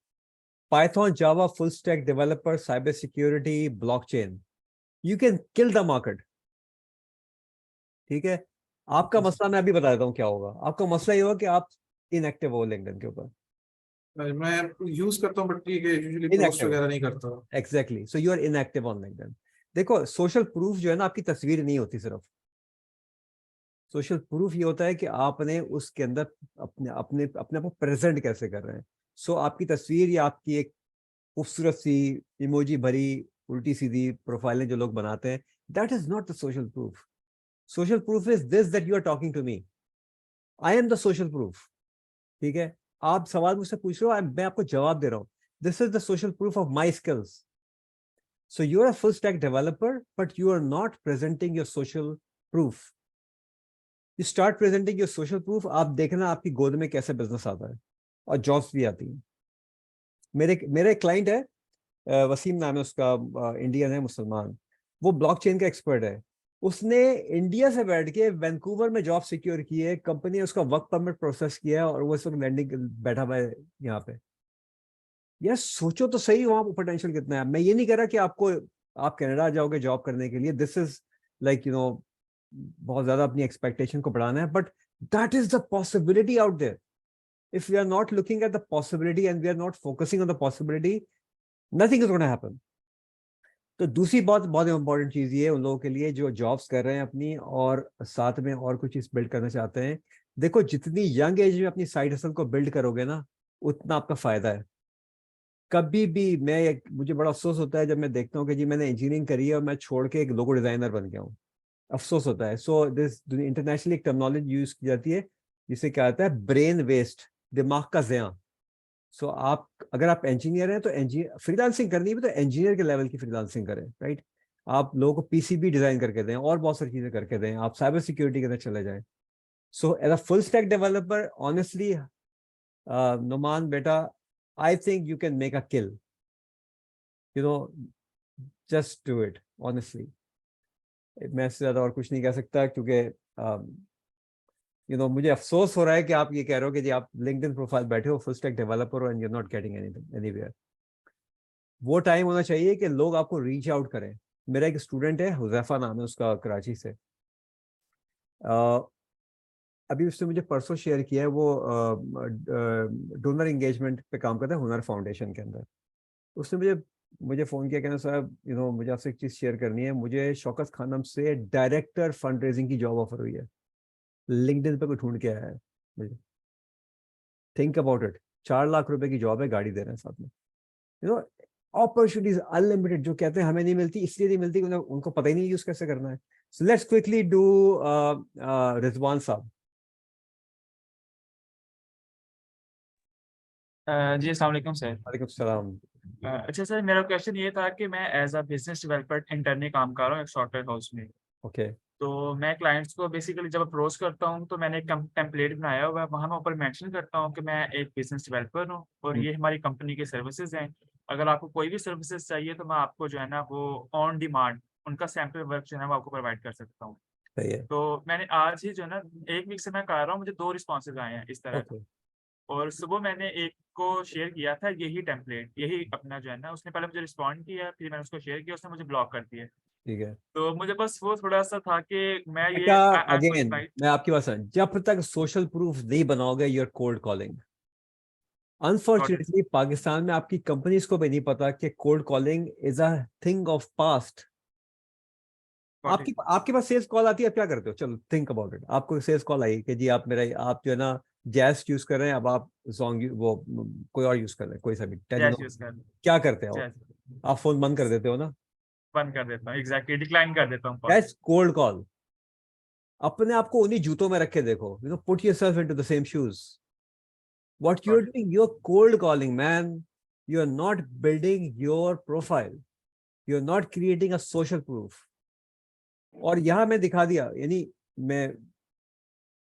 Python, Java, full stack developer, cyber security, blockchain, you can kill the market. ठीक है। आपका मसला मैं अभी बता देता हूँ क्या होगा। आपका मसला ये होगा कि आप इनएक्टिव हो लिंक्डइन के ऊपर। मैं यूज करता हूँ बट यूजुअली पोस्ट इनएक्टिव, वगैरह नहीं करता। Exactly, so you are inactive on LinkedIn. देखो सोशल प्रूफ जो है ना, आपकी तस्वीर नहीं होती सिर्फ। सोशल प्रूफ ये होता है कि आपने उसके अंदर अपने अपने अपने आप को प्रेजेंट कैसे कर रहे हैं। सो आपकी तस्वीर या आपकी एक खूबसूरत सी इमोजी भरी उल्टी सीधी प्रोफाइलें जो लोग बनाते हैं, that is not the social proof. Social proof is this, that you are talking to me, I am the social proof. ठीक है। आप सवाल मुझसे पूछ रहे हो, मैं आपको जवाब दे रहा हूँ। This is the social proof of my skills. So you are a full stack developer but you are not presenting your social proof. You start presenting your social proof, आप देखना आपकी गोद में कैसे बिजनेस आता है और जॉब्स भी आती हैं। मेरे क्लाइंट है, वसीम नाम है उसका, इंडियन है, मुसलमान। वो ब्लॉकचेन का एक्सपर्ट है। उसने इंडिया से बैठ के वैंकूवर में जॉब सिक्योर की है, कंपनी ने उसका वर्क परमिट प्रोसेस किया है और वो इस वक्त लैंडिंग बैठा हुआ है यहाँ पे। यार सोचो तो सही, वहां पोटेंशियल कितना है। मैं ये नहीं कह रहा कि आप कनाडा जाओगे जॉब करने के लिए, दिस इज लाइक बहुत ज्यादा अपनी एक्सपेक्टेशन को बढ़ाना है, but that is the possibility out there. If we are not looking at the possibility and we are not focusing on the possibility, nothing is gonna happen. तो दूसरी बहुत बहुत इंपॉर्टेंट चीज ये है उन लोगों के लिए जो जॉब्स कर रहे हैं अपनी और साथ में और कुछ चीज बिल्ड करना चाहते हैं। देखो जितनी यंग एज में अपनी साइड हसल को बिल्ड करोगे ना, उतना आपका फायदा है। कभी भी मुझे बड़ा अफसोस होता है जब मैं देखता हूँ कि जी मैंने इंजीनियरिंग करी है और मैं छोड़ के एक लोगो डिजाइनर बन गया हूँ। अफसोस होता है। सो दिस इंटरनेशनली एक टर्मिनोलॉजी यूज की जाती है जिसे क्या आता है, ब्रेन वेस्ट, दिमाग का ज़िया। सो आप अगर आप इंजीनियर हैं तो इंजीनियर फ्रीलांसिंग करनी है तो इंजीनियर के लेवल की फ्रीलांसिंग करें, राइट। आप लोगों को पीसीबी डिजाइन करके दें और बहुत सारी चीजें करके दें, आप साइबर सिक्योरिटी के अंदर चले जाएं। So as a full stack developer honestly Numan बेटा, I think you can make a kill, you know, just do it honestly. मैं इससे ज्यादा और कुछ नहीं कह सकता क्योंकि मुझे अफसोस हो रहा है कि आप ये कह रहे हो कि जी आप लिंक्डइन प्रोफाइल बैठे हो फुल स्टैक डेवलपर और you are not getting anything anywhere. वो टाइम होना चाहिए कि लोग आपको रीच आउट करें। मेरा एक स्टूडेंट है, हुजैफा नाम है उसका, कराची से। अभी उसने मुझे परसों शेयर किया है, वो डोनर एंगेजमेंट पे काम करता है हुनर फाउंडेशन के अंदर। उसने मुझे फ़ोन किया, कहना साहब मुझे आपसे एक चीज़ शेयर करनी है, मुझे शौकत खानम से डायरेक्टर फंड रेजिंग की जॉब ऑफर हुई है, लिंक्डइन पे कोई ढूंढ के आया है मुझे। थिंक अबाउट इट, 4 लाख रुपए की जॉब है, गाड़ी दे रहे हैं साथ में। अपॉर्चुनिटीज अनलिमिटेड, जो कहते हैं हमें नहीं मिलती, इसलिए नहीं मिलती उनको पता ही नहीं यूज कैसे करना है। So let's quickly do Rizwan साहब। जी अस्सलाम वालेकुम सर। वालेकुम सलाम। अच्छा सर, मेरा क्वेश्चन ये था कि मैं as a business developer internee काम कर रहा हूँ एक सॉफ्टवेयर हाउस में। ओके। तो मैं क्लाइंट्स को बेसिकली जब अप्रोच करता हूँ तो मैंने एक टेम्पलेट बनाया हुआ है, वहाँ मैं ऊपर मेंशन करता हूँ कि मैं एक बिजनेस डेवलपर हूँ और ये हमारी कंपनी की सर्विसेज हैं। अगर आपको कोई भी सर्विसेज चाहिए तो मैं आपको जो है ना वो ऑन डिमांड उनका सैम्पल वर्क जो है ना वो आपको प्रोवाइड कर सकता हूँ। सही है। तो मैंने आज ही जो है ना 1 वीक से मैं कर रहा हूँ, मुझे 2 रिस्पॉन्सेज आए हैं इस तरह ओके। के। और सुबह मैंने एक को शेयर किया था यही टेम्पलेट, यही अपना जो है ना, उसने पहले मुझे रिस्पॉन्ड किया, फिर मैंने उसको शेयर किया, उसने मुझे ब्लॉक कर दिया। ठीक है तो मुझे बस वो थोड़ा-सा था कि मैं ये बेटा, आई एम अगेन क्वालिफाइड। मैं आपकी बात समझ, जब तक सोशल प्रूफ नहीं बनाओगे your cold calling. Got it, unfortunately Pakistan में आपकी कंपनीज को भी नहीं पता कि cold calling is a thing of past. Got आपकी इट। आपके पास सेल्स कॉल आती है, आप क्या करते हो? चलो थिंक अबाउट इट, आपको सेल्स कॉल आई कि जी आप मेरा, आप जो है ना जैस यूज कर रहे हैं, अब आप सॉन्ग वो कोई और यूज कर रहे हैं, कोई सा भी जैस टेक्नो, यूज़ कर, क्या करते हो? जैस आप फोन बंद कर देते हो ना? बंद कर देता हूँ, एग्ज़ैक्टली डिक्लाइन कर देता हूँ कॉल। That's cold call. अपने आप को उन्हीं जूतों में रख के देखो, put yourself into the same shoes. What you're got it, doing, you're cold calling, man. You're not building your profile. You're not creating a social proof. और यहाँ मैं दिखा दिया, यानी मैं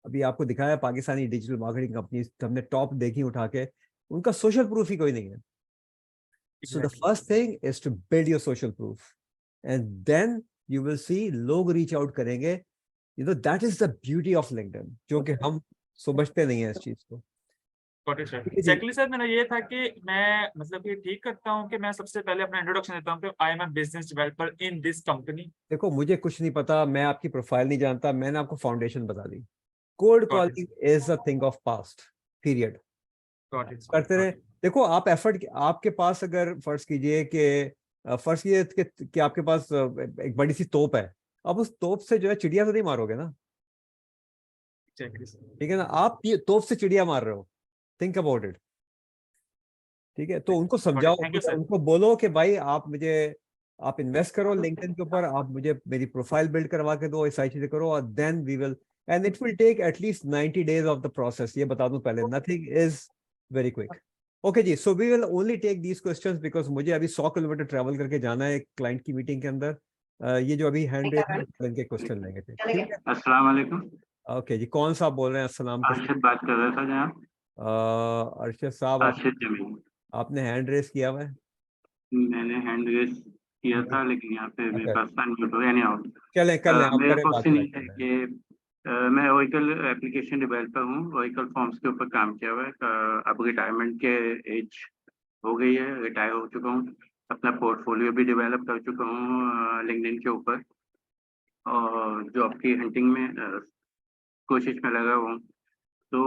अभी आपको दिखाया पाकिस्तानी डिजिटल मार्केटिंग कंपनी हमने टॉप देखी उठा के, उनका सोशल प्रूफ ही कोई नहीं है। So the exactly. First thing is to build your social proof and then you will see लोग रीच आउट करेंगे। That is the beauty of LinkedIn, जो कि हम समझते नहीं है इस चीज को। Got it sir. ठीक है जी। एग्ज़ैक्टली सर, मेरा ये था कि मैं मतलब कि ठीक करता हूँ कि मैं सबसे पहले अपना इंट्रोडक्शन देता हूँ कि I am a business developer in this company. देखो मुझे कुछ नहीं पता, मैं आपकी प्रोफाइल नहीं जानता, मैंने आपको फाउंडेशन बता दी। Cold got it, calling is a thing of past, period. Got it, करते रहे। Got it. देखो आप एफर्ट, आपके पास अगर फर्ज कीजिए कि फर्ज कीजिए कि आपके पास एक बड़ी सी तोप है, अब उस तोप से जो है चिड़िया तो नहीं मारोगे ना, एग्ज़ैक्टली सर। ठीक है ना? आप ये तोप से चिड़िया मार रहे हो, थिंक अबाउट इट। ठीक है, तो उनको गॉट समझाओ, इट, थैंक यू सर। उनको बोलो कि भाई आप इन्वेस्ट करो लिंक्डइन के ऊपर, आप मुझे मेरी प्रोफाइल बिल्ड करवा के दो, ऐसी चीजें करो, और then we will, and it will take at least 90 days of the process. ये बता दूं पहले, nothing is very quick. Okay जी, so we will only take these questions because मुझे अभी 100 किलोमीटर ट्रैवल करके जाना है क्लाइंट की मीटिंग के अंदर। ये जो अभी हैंड इनके क्वेश्चन लेंगे, ठीक है? अस्सलाम वालेकुम। ओके जी, कौन सा आप बोल रहे हैं? अस्सलाम के अर्शद बात कर रहा था जनाब। अरशद साहब, अर्शद जमील। आपने हैंड रेस किया हुआ है? मैंने हैंड रेस किया था लेकिन यहाँ पे मेरे अच्छा, पास अनम्यूट हो यानी आउट। चलें कर लें, आप मेरा करें, बात क्वेश्चन ये बात कर है रहे हैं। कि मैं ओरेकल एप्लीकेशन डेवलपर हूँ, ओरेकल फॉर्म्स के ऊपर काम किया हुआ है। अब रिटायरमेंट के एज हो गई है, रिटायर हो चुका हूँ। अपना पोर्टफोलियो भी डेवलप कर चुका हूँ लिंक्डइन के ऊपर, और जॉब की हंटिंग में कोशिश में लगा हुआ हूँ। तो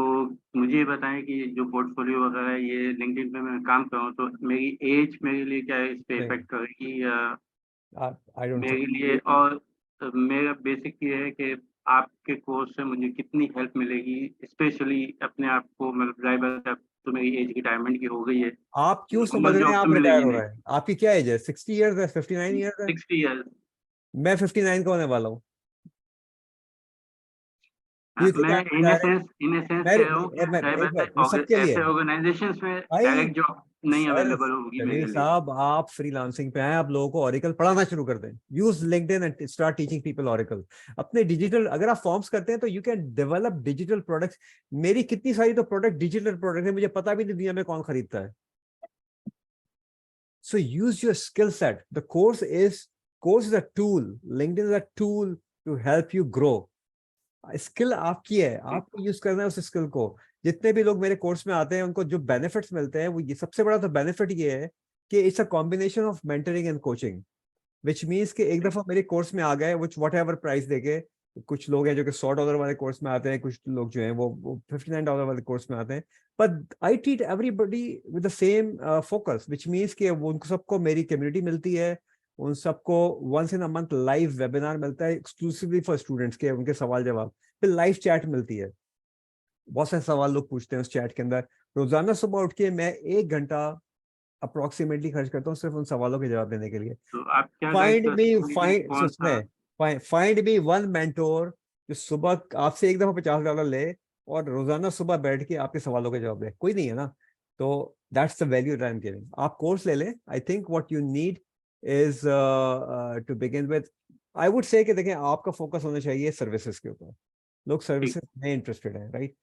मुझे ये बताएं कि जो पोर्टफोलियो वगैरह है, ये लिंक्डइन पे मैं काम कर रहा हूँ, तो मेरी एज मेरे लिए क्या इस पे नहीं, इफेक्ट करेगी या आई डोंट थिंक। मेरे लिए? और मेरा बेसिक ये है कि आपके कोर्स से मुझे कितनी हेल्प मिलेगी, स्पेशली अपने आप को, मतलब ड्राइवर का, तो मेरी एज रिटायरमेंट की हो गई है, आप क्यों समझ नॉर्मल रहे हैं जॉब तो आप रिटायर मिलेगी हो नहीं। रहे हैं? आपकी क्या एज है? 60 ईयर्स है? 59 ईयर्स है? 60 ईयर। मैं 59 का होने वाला हूँ। You think मैं I'm इन direct? सेंस मैं कह रहा हूँ कि मैं कई एक बार मिनट, वो सबके लिए ऐसे है ऑर्गेनाइजेशंस में भाई। डायरेक्ट जॉब नहीं सर अवेलेबल होगी जमील मेरे लिए। साहब, आप फ्रीलांसिंग पे आए, आप लोगों को ऑरिकल पढ़ाना शुरू कर दें। Use LinkedIn and start teaching people Oracle. अपने डिजिटल, अगर आप फॉर्म्स करते हैं तो you can develop digital products. मेरी कितनी सारी तो प्रोडक्ट डिजिटल प्रोडक्ट है, मुझे पता भी नहीं दुनिया में कौन खरीदता है। So use your skill set. The course is a tool. LinkedIn is a tool to help you grow. Skill आपकी है, आपको यूज करना है उस स्किल को। जितने भी लोग मेरे कोर्स में आते हैं उनको जो बेनिफिट्स मिलते हैं वो ये सबसे बड़ा तो बेनिफिट ये है कि it's a combination of mentoring and coaching, which means कि एक दफा मेरे कोर्स में आ गए, विच वट एवर प्राइस देके। कुछ लोग हैं जो कि $100 वाले कोर्स में आते हैं, कुछ लोग जो हैं वो $59 वाले कोर्स में आते हैं। But I treat everybody with the same focus, which means कि वो उनको सबको मेरी कम्युनिटी मिलती है, उन सबको once in a month live webinar मिलता है एक्सक्लूसिवली फॉर स्टूडेंट्स के, उनके सवाल जवाब, फिर लाइव चैट मिलती है। बहुत सारे सवाल लोग पूछते हैं उस चैट के अंदर। रोजाना सुबह उठ के मैं 1 घंटा अप्रोक्सीमेटली खर्च करता हूँ सिर्फ उन सवालों के जवाब देने के लिए। तो आप क्या गाइड कर सकते हैं कौन सा? फाइंड मी वन मेंटोर जो सुबह आपसे एक दफा $50 ले और रोजाना सुबह बैठ के आपके सवालों के जवाब दे। कोई नहीं है ना, तो that's the value I am giving. आप कोर्स ले लें। I think what you need is to begin with, I would say कि देखें, आपका फोकस होना चाहिए सर्विसेज के ऊपर। लोग सर्विसेज में इंटरेस्टेड हैं, राइट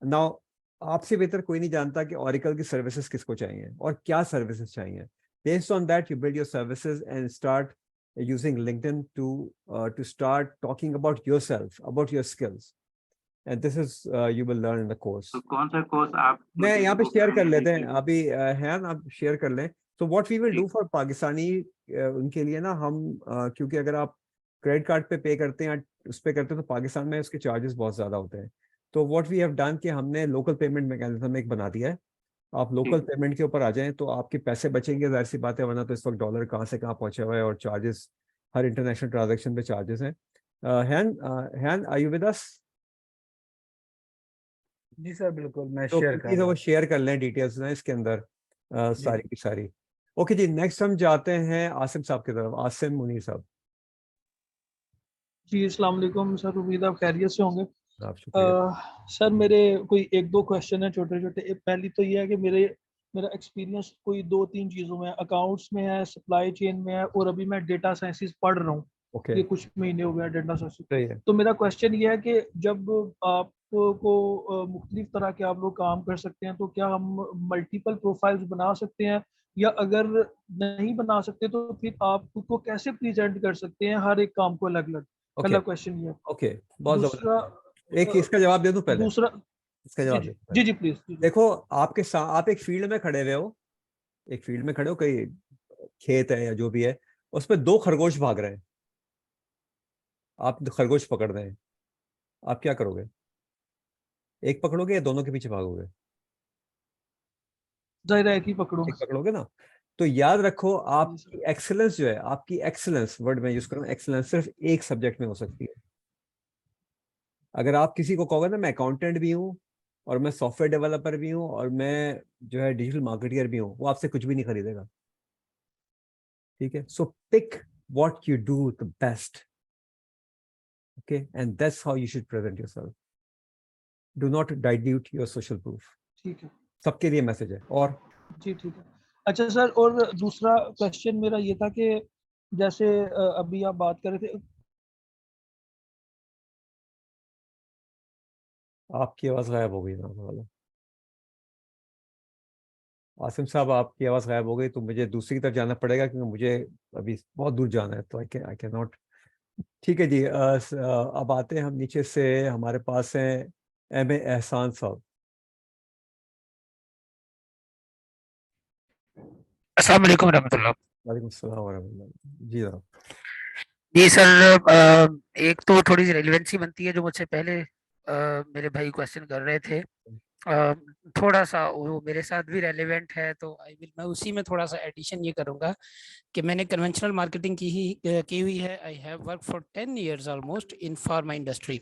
नाउ। आपसे बेहतर कोई नहीं जानता कि ऑरिकल की सर्विसेज किसको चाहिए और क्या सर्विसेज चाहिए। Based on that you build your services and start using LinkedIn to start talking about yourself, about your skills, and this is you will learn in the course. तो कौन सा course आप मैं यहाँ पे शेयर कर लेते हैं हैं? अभी, है ना, आप शेयर कर लें। तो what we will do for Pakistani, उनके लिए ना हम क्योंकि अगर आप क्रेडिट कार्ड पे करते हैं उस पे करते हैं तो पाकिस्तान में उसके चार्जेस बहुत ज़्यादा होते हैं। तो व्हाट वी हैव डन कि हमने लोकल पेमेंट मैकेनिज्म एक बना दिया है। आप लोकल पेमेंट के ऊपर आ जाएं तो आपके पैसे बचेंगे, जाहिर सी बात है, वरना तो इस वक्त डॉलर कहाँ से कहाँ पहुंचा हुआ है और चार्जेस, हर इंटरनेशनल ट्रांजैक्शन पे चार्जेस हैं। हैन आर यू विद अस? जी सर बिल्कुल, मैं तो शेयर कर प्लीज रहा वो हूँ। शेयर कर लें डिटेल्स ना इसके अंदर, जी। सारी की सारी। ओके जी, नेक्स्ट हम जाते हैं आसिम साहब की तरफ। आसिम मुनीर साहब। जी अस्सलाम वालेकुम सर, उम्मीद आप खैरियत से होंगे। आप शुक्रिया। सर मेरे कोई 1-2 क्वेश्चन है छोटे छोटे। पहली तो ये है कि मेरा एक्सपीरियंस कोई 2-3 चीज़ों में, अकाउंट्स में है, सप्लाई चेन में है, और अभी मैं डेटा साइंसेस पढ़ रहा हूँ। ओके, ये कुछ महीने हो गए डेटा साइंसेस। सही है। तो मेरा क्वेश्चन ये है कि जब आपको मुख्तलिफ तरह के आप लोग काम कर सकते हैं, तो क्या हम मल्टीपल प्रोफाइल्स बना सकते हैं, या अगर नहीं बना सकते तो फिर आप खुद को कैसे प्रेजेंट कर सकते हैं हर एक काम को अलग अलग? ओके पहला क्वेश्चन ये है। ओके, बहुत दूसरा जबरदस्त। एक इसका जवाब दे दूं पहले? दूसरा इसका जी जवाब जी दे दूं जी पहले? जी प्लीज। देखो, आपके साथ आप एक फील्ड में खड़े हुए हो, एक फील्ड में खड़े हो, कहीं खेत है या जो भी है, उसमें 2 खरगोश भाग रहे हैं। आप खरगोश पकड़ रहे हैं, आप क्या करोगे? एक पकड़ोगे या दोनों के पीछे भागोगे? जाहिर है कि पकड़ो। एक पकड़ोगे ना। तो याद रखो, जी आपकी सर। एक्सेलेंस जो है, आपकी एक्सेलेंस वर्ड में यूज करूँ, एक्सेलेंस सिर्फ एक सब्जेक्ट में हो सकती है। अगर आप किसी को कहोगे ना मैं अकाउंटेंट भी हूँ और मैं सॉफ्टवेयर डेवलपर भी हूँ और मैं जो है डिजिटल मार्केटियर भी हूँ, वो आपसे कुछ भी नहीं खरीदेगा। ठीक है, so pick what you do the best, okay, and that's how you should present yourself. Do not dilute your social proof. ठीक है सबके लिए मैसेज है। और जी, ठीक है। अच्छा सर, और दूसरा क्वेश्चन मेरा ये था कि जैसे अभी आप बात कर रहे थे। आपकी आवाज गायब हो गई ना वाला। आसिम साहब, आपकी आवाज गायब हो गई, तो मुझे दूसरी तरफ जाना पड़ेगा क्योंकि मुझे अभी बहुत दूर जाना है, तो आई कैन नॉट। ठीक है जी, अब आते हैं हम नीचे से। हमारे पास हैं एम ए एहसान साहब। अस्सलाम वालेकुम रहमतुल्लाह। वालेकुम सलाम वरहमतुल्लाह। जी जनाब। जी सर, एक तो थोड़ी सी रेलिवेंसी बनती है जो मुझसे पहले मेरे भाई क्वेश्चन कर रहे थे। थोड़ा सा वो मेरे साथ भी रेलिवेंट है, तो मैं उसी में थोड़ा सा एडिशन ये करूँगा कि मैंने कन्वेंशनल मार्केटिंग की हुई है। I have work for 10 years almost in pharma industry,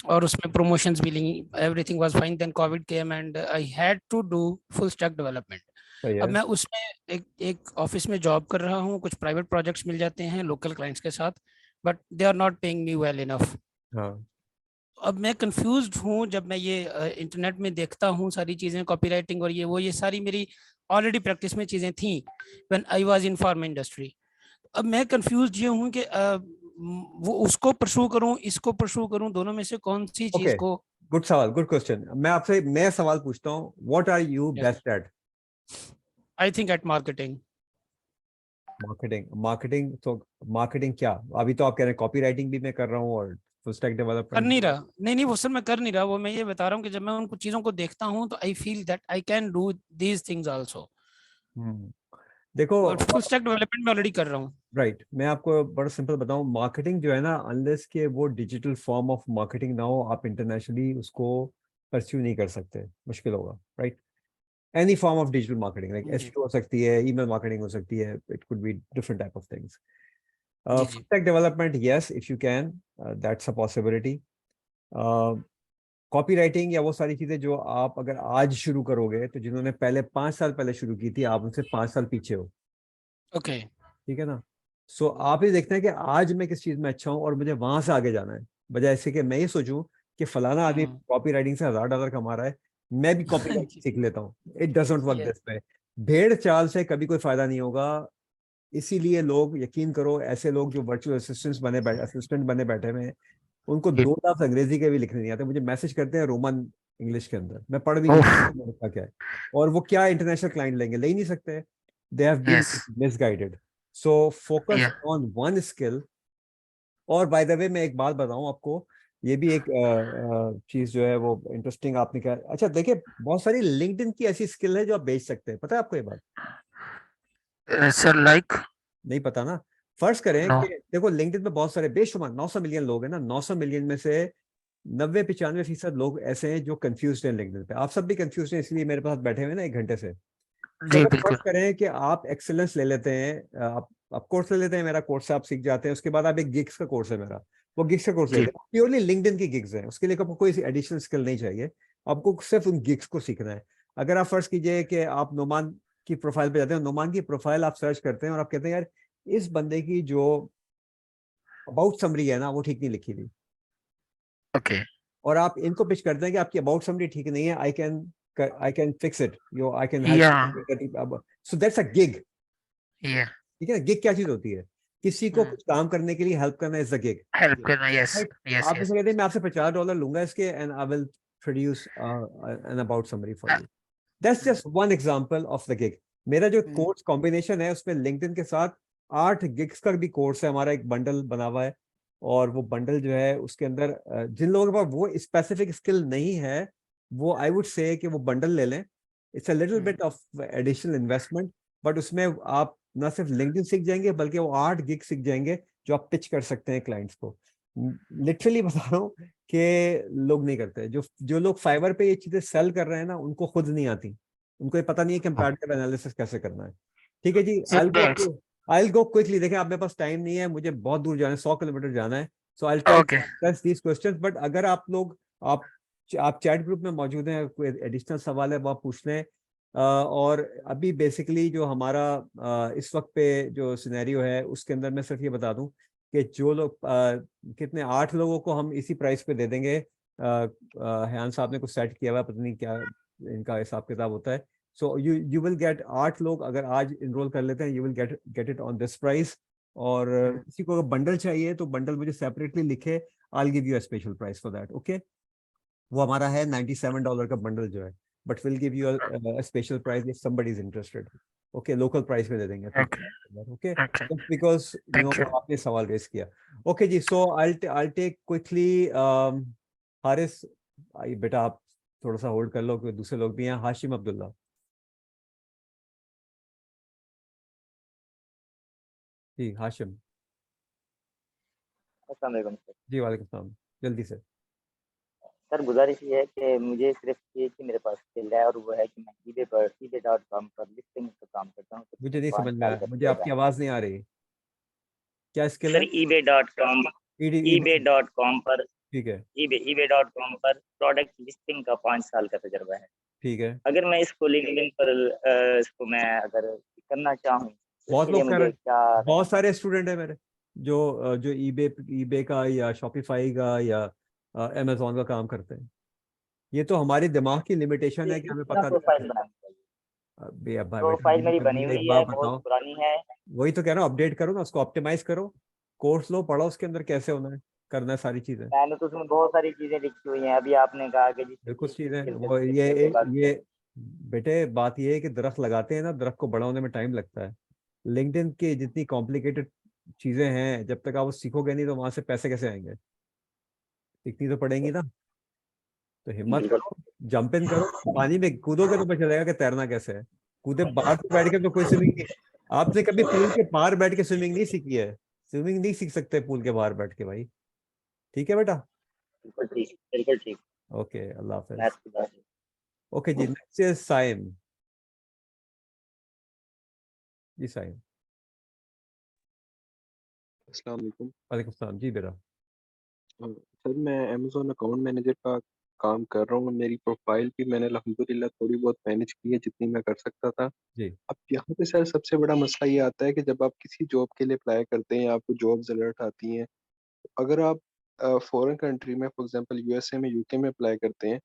और उसमें प्रमोशंस भी ली, everything was fine. Then covid came and I had to do full stack development. अब मैं उसमें एक ऑफिस में जॉब कर रहा हूँ, कुछ प्राइवेट प्रोजेक्ट्स मिल जाते हैं लोकल क्लाइंट्स के साथ, but they are not paying me well enough. हाँ, अब मैं कंफ्यूज्ड हूँ जब मैं ये इंटरनेट में देखता हूँ सारी चीज़ें, कॉपीराइटिंग और ये सारी मेरी ऑलरेडी प्रैक्टिस में चीज़ें थी when I was in pharma industry. अब मैं कंफ्यूज ये हूँ कि वो उसको परसू करूँ, इसको परसू करूँ, दोनों में से कौन सी चीज ओके, को? गुड सवाल, गुड क्वेश्चन। मैं आपसे मैं सवाल पूछता हूँ, what are you best at? I think at marketing. Marketing. Marketing तो मार्केटिंग क्या? अभी तो आप कह रहे हैं कॉपी राइटिंग भी मैं कर रहा हूँ और फुल स्टैक कर डेवलपमेंट। नहीं रहा, नहीं वो सर मैं कर नहीं रहा, वो मैं ये बता रहा हूँ कि जब मैं उन कुछ चीजों को देखता हूँ तो I feel that I can do these things also. देखो, और फुल स्टैक डेवलपमेंट में ऑलरेडी कर रहा हूँ। राइट, मैं आपको बड़ा सिंपल बताऊं, मार्केटिंग जो है ना, अनलेस के वो डिजिटल फॉर्म ऑफ मार्केटिंग ना हो, आप इंटरनेशनली उसको परस्यू नहीं कर सकते, मुश्किल होगा, right? Any form of digital marketing, like जी एसईओ हो सकती है, ईमेल मार्केटिंग हो सकती है, it could be different type of things. जी फुल जी stack development, yes, if you can, that's a possibility. Copywriting या वो सारी चीजें जो आप अगर आज शुरू करोगे, तो जिन्होंने पहले 5 साल पहले शुरू की थी, आप उनसे 5 साल पीछे हो, ओके। ठीक है ना? सो आप ये देखते हैं कि आज मैं किस चीज में अच्छा हूँ और मुझे वहां से आगे जाना है, बजाय ऐसे कि मैं ये सोचूं कि फलाना आदमी कॉपी राइटिंग से $1000 कमा रहा है, मैं भी कॉपी राइटिंग सीख लेता हूँ। It doesn't work this way. भेड़ चाल से कभी कोई फायदा नहीं होगा। इसीलिए लोग, यकीन करो, ऐसे लोग जो वर्चुअल असिस्टेंट बने बैठे हुए हैं, उनको 2 लफ्ज अंग्रेजी के भी लिखने नहीं आते, मुझे मैसेज करते हैं रोमन इंग्लिश के अंदर, मैं पढ़ भी नहीं सकता लिखा क्या है। और वो क्या इंटरनेशनल क्लाइंट लेंगे? ले ही नहीं सकते। They have been yes misguided. So focus on one skill. और बाय द वे, मैं एक बात बताऊं आपको, ये भी एक चीज जो है वो इंटरेस्टिंग आपने कहा। अच्छा देखिए, बहुत सारी लिंक्डइन की ऐसी स्किल है जो आप बेच सकते हैं, पता है आपको ये बात? सर लाइक नहीं पता ना? फर्ज करें नो। कि देखो, लिंक्डइन पे बहुत सारे बेशुमार 900 मिलियन लोग हैं ना, 900 मिलियन में से 90-95% लोग ऐसे हैं जो कंफ्यूज हैं लिंक्डइन पे। आप सब भी कंफ्यूज हैं, इसलिए मेरे पास बैठे हुए हैं ना 1 घंटे से। तो जी अगर बिल्कुल। फर्ज करें कि आप एक्सेलेंस ले लेते हैं, आप कोर्स ले लेते हैं, मेरा कोर्स आप सीख जाते हैं, उसके बाद आप एक गिग्स का कोर्स है मेरा, वो गिग्स का कोर्स जी लेते हैं, प्योरली लिंक्डइन की गिग्स है, उसके लिए आपको कोई एडिशनल स्किल नहीं चाहिए, आपको सिर्फ उन गिग्स को सीखना है। अगर आप फर्ज कीजिए कि आप नोमान की प्रोफाइल पे जाते हैं, नोमान की प्रोफाइल आप सर्च करते हैं और आप कहते हैं यार, इस बंदे की जो अबाउट समरी है ना, वो ठीक नहीं लिखी थी, ओके। और आप इनको पिच करते हैं कि आपकी अबाउट समरी ठीक नहीं है, I can fix it, yo I can yeah help. So that's a gig. Yeah ठीक है ना? गिग क्या चीज होती है? किसी को कुछ काम करने के लिए हेल्प करना इज द गिग, हेल्प करना। Yes right? यस आप जैसे यस। कहते हैं मैं आपसे $50 लूंगा इसके, and I will produce an about summary for you. That's just one example of the gig. मेरा जो कोर्स कॉम्बिनेशन है, उसमें लिंक्डइन के साथ 8 गिग्स का भी कोर्स है, हमारा एक बंडल बना हुआ है। और वो बंडल जो है, उसके अंदर जिन लोगों के पास वो स्पेसिफिक स्किल नहीं है, वो आई वुड से कि वो बंडल ले लें। It's a little bit of additional investment, but उसमें आप ना सिर्फ लिंक्डइन सीख जाएंगे, बल्कि वो 8 गिग सीख जाएंगे जो आप पिच कर सकते हैं क्लाइंट्स को। लिटरली बता रहा हूँ कि लोग नहीं करते, जो जो लोग फाइवर पे ये चीजें सेल कर रहे हैं ना, उनको खुद नहीं आती, उनको ये पता नहीं है कंपैरेटिव एनालिसिस कैसे करना है। ठीक है जी, आई गो क्विकली। देखें, आप, मेरे पास टाइम नहीं है, मुझे बहुत दूर जाना है, 100 किलोमीटर जाना है। So I try okay. These questions, but अगर आप लोग, आप चैट ग्रुप में मौजूद हैं, कोई एडिशनल सवाल है वो आप पूछ लें। और अभी बेसिकली जो हमारा इस वक्त पे जो सिनेरियो है, उसके अंदर मैं सिर्फ ये बता दूं कि जो लोग कितने 8 लोगों को हम इसी प्राइस पे दे देंगे। हयान साहब ने कुछ सेट किया हुआ है, पता नहीं क्या इनका हिसाब किताब होता है। सो यू विल गेट 8 लोग अगर आज इनरोल कर लेते हैं, you will get it on this price. और किसी को अगर बंडल चाहिए तो बंडल मुझे सेपरेटली लिखे, I will give you a special price for that. Okay, वो हमारा है $97 का बंडल जो है, but will give you a special price if somebody is interested. Okay, local price पे दे देंगे। Okay, okay. Just because thank you. आपने सवाल रेस किया। ओके जी, so I take quickly Haris, बेटा आप थोड़ा सा होल्ड कर लो, क्योंकि दूसरे लोग भी हैं। हाशिम अब्दुल्ला। जी हाशिम। अस्सलाम वालेकुम सर। जी वालेकुम सलाम, जल्दी से। सर गुजारिश ये है कि मुझे सिर्फ एक ही मेरे पास स्किल है, और वो है कि मैं eBay.com पर लिस्टिंग का काम करता हूँ। मुझे नहीं 5 समझ में साल आया, का मुझे तजुर्बा आपकी है आवाज नहीं आ रही। क्या स्किल सर। है? eBay.com ED. eBay.com पर ठीक है। eBay.com पर प्रोडक्ट लिस्टिंग का 5 साल का तजुर्बा है। ठीक है, अगर मैं इसको लिंक्डइन पर इसको मैं अगर करना चाहूँ तो बहुत इसके लिए लोग कर रहे मुझे हैं, क्या बहुत रहना? सारे स्टूडेंट है मेरे जो ईबे का या शॉपिफाई का या अमेजोन का काम करते हैं। ये तो हमारी दिमाग की लिमिटेशन है कि हमें पता नहीं प्रोफाइल बनानी चाहिए। अबे अब भाई बेटा प्रोफाइल मेरी बनी मुझे एक हुई है, बात बहुत बताओ, पुरानी है। वही तो कह रहा हूँ, अपडेट करो ना उसको, ऑप्टिमाइज करो, कोर्स लो, पढ़ो उसके अंदर कैसे होना है, करना है सारी चीजें। मैंने तो उसमें बहुत सारी चीजें लिखी हुई हैं। अभी आपने कहा कि जिस बिल्कुल जिस चीजें स्किल से वो जिस स्किल के बाद ये बेटे बात ये है कि दरख्त लगाते हैं ना, दरख्त को बड़ा होने में टाइम लगता है। लिंक्डइन की जितनी कॉम्प्लिकेटेड चीजें हैं, जब तक आप वो सीखोगे नहीं तो वहां से पैसे कैसे आएंगे, सीखनी तो पड़ेंगी ना। तो हिम्मत बिल्कुल। करो, जंप इन करो, पानी में कूदोगे तो पता चलेगा कि तैरना कैसे है। कूदे बाहर से बैठ के तो कोई स्विमिंग नहीं, आपने कभी पूल के पार बैठ के स्विमिंग नहीं सीखी है, स्विमिंग नहीं सीख सकते पूल के बाहर बैठ के भाई। ठीक है बेटा, बिल्कुल ठीक, बिल्कुल ठीक। ओके, अल्लाह हाफिज। मैथ्स की बात है। ओके जी, नेक्स्ट इज साइम। जी साइम। अस्सलाम वालेकुम। वालेकुम सलाम जी बेटा। सर मैं अमेज़न अकाउंट मैनेजर का काम कर रहा हूँ। मेरी प्रोफाइल भी मैंने अल्हम्दुलिल्लाह थोड़ी बहुत मैनेज की है जितनी मैं कर सकता था। जी अब यहाँ पे सर सबसे बड़ा मसला ये आता है कि जब आप किसी जॉब के लिए अप्लाई करते हैं, आपको जॉब्स अलर्ट आती हैं। अगर आप फॉरेन कंट्री में फॉर एग्जांपल यूएसए में, यूके में अप्लाई करते हैं,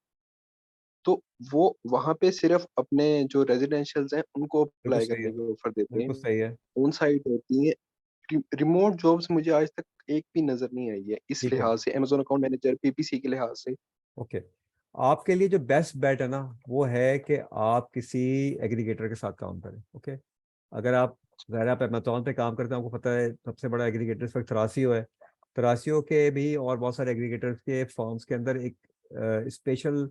तो वो वहाँ पे सिर्फ अपने जो रेजिडेंशियल्स हैं उनको बिल्कुल अप्लाई सही है, करने की ऑफर देते हैं। बिल्कुल सही है। ऑन साइट होती है। रिमोट जॉब्स मुझे आज तक एक भी नजर नहीं आई है इस ठीक है, लिहाज से, अमेज़न अकाउंट मैनेजर पीपीसी के लिहाज से। ओके। आपके लिए जो बेस्ट बेट है ना, वो है कि आप किसी एग्रीगेटर के साथ काम करें। ओके, अगर आप ज़ाहिर है आप अमेज़न पे काम करते हैं, आपको पता है सबसे बड़ा एग्रीगेटर इस वक्त तरासियो है। तरासियो के भी और बहुत सारे एग्रीगेटर्स के फॉर्म्स के अंदर एक स्पेशल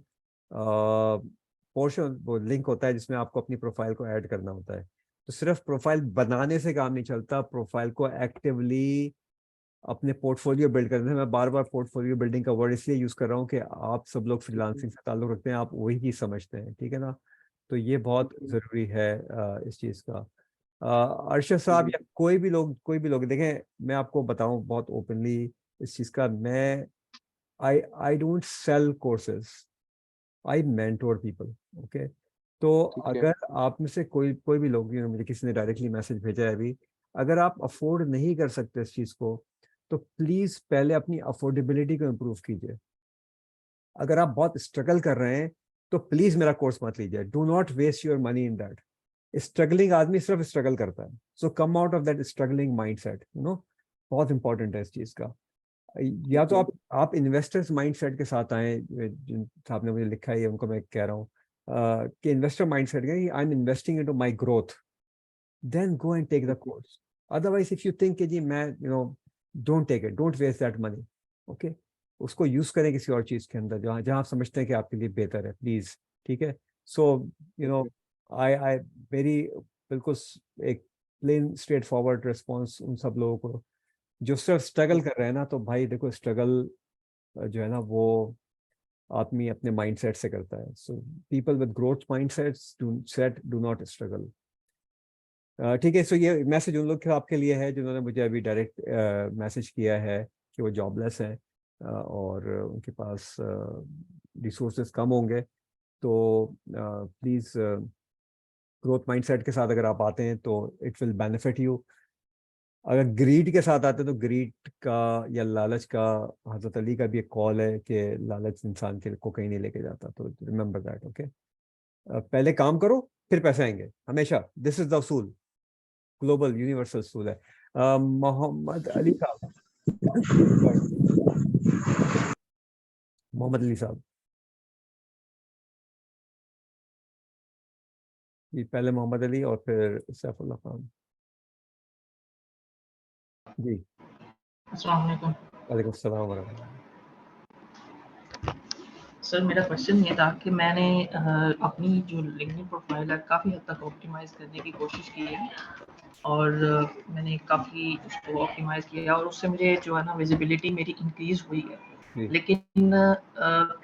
पोर्शन वो लिंक होता है जिसमें आपको अपनी प्रोफाइल को ऐड करना होता है। तो सिर्फ प्रोफाइल बनाने से काम नहीं चलता, प्रोफाइल को एक्टिवली अपने पोर्टफोलियो बिल्ड करने से, मैं बार बार पोर्टफोलियो बिल्डिंग का वर्ड इसलिए यूज कर रहा हूँ कि आप सब लोग फ्रीलांसिंग से ताल्लुक रखते हैं, आप वही चीज समझते हैं, ठीक है ना। तो ये बहुत जरूरी है इस चीज का। अरशद साहब या कोई भी लोग देखें, मैं आपको बताऊं बहुत ओपनली इस चीज का, मैं I don't sell courses, I mentor people. Okay, तो ठीक है। अगर आप में से कोई भी लोग, मुझे किसी ने डायरेक्टली मैसेज भेजा है अभी, अगर आप अफोर्ड नहीं कर सकते इस चीज को, तो प्लीज पहले अपनी अफोर्डेबिलिटी को इम्प्रूव कीजिए। अगर आप बहुत स्ट्रगल कर रहे हैं तो प्लीज मेरा कोर्स मत लीजिए, do not waste your money in that. Struggling आदमी सिर्फ स्ट्रगल करता है, so come out of that struggling mindset, बहुत इंपॉर्टेंट है इस चीज का। या तो आप इन्वेस्टर्स माइंडसेट के साथ आए, जिन साहब ने मुझे लिखा है उनको मैं कह रहा हूँ कि इन्वेस्टर माइंडसेट है, I am investing into my growth, then go and take the course. Otherwise, if you think कि जी मैं don't take it, don't waste that money. Okay, उसको यूज करें किसी और चीज के अंदर जहाँ जहाँ आप समझते हैं कि आपके लिए बेहतर है, प्लीज। ठीक है, सो आई मेरी बिल्कुल एक प्लेन स्ट्रेट फॉरवर्ड रिस्पॉन्स उन सब लोगों को जो सिर्फ स्ट्रगल कर रहे हैं ना, तो भाई देखो स्ट्रगल जो है ना वो आदमी अपने माइंडसेट से करता है। So people with growth mindsets do not struggle. ठीक है, सो ये मैसेज उन लोग के आपके लिए है जिन्होंने मुझे अभी डायरेक्ट मैसेज किया है कि वो जॉबलेस हैं और उनके पास रिसोर्सेज कम होंगे। तो प्लीज़ ग्रोथ माइंडसेट के साथ अगर आप आते हैं तो इट विल बेनिफिट यू। अगर ग्रीड के साथ आते हैं तो ग्रीड का या लालच का, हजरत अली का भी एक कॉल है कि लालच इंसान को कहीं नहीं लेके जाता, तो रिमेंबर दैट। ओके, पहले काम करो फिर पैसे आएंगे हमेशा, दिस इज द उसूल, ग्लोबल यूनिवर्सल उसूल है। मोहम्मद अली साहब, मोहम्मद अली साहब जी, पहले मोहम्मद अली और फिर सैफुल्लाह खान जी। अस्सलाम वालेकुम। वालेकुम सलाम वरहमतुल्लाह। सर मेरा क्वेश्चन ये था कि मैंने अपनी जो लिंक्डइन प्रोफाइल है काफ़ी हद तक ऑप्टिमाइज़ करने की कोशिश की है और मैंने काफ़ी उसको ऑप्टिमाइज़ किया और उससे मुझे जो है ना विजिबिलिटी मेरी इंक्रीज़ हुई है, जी लेकिन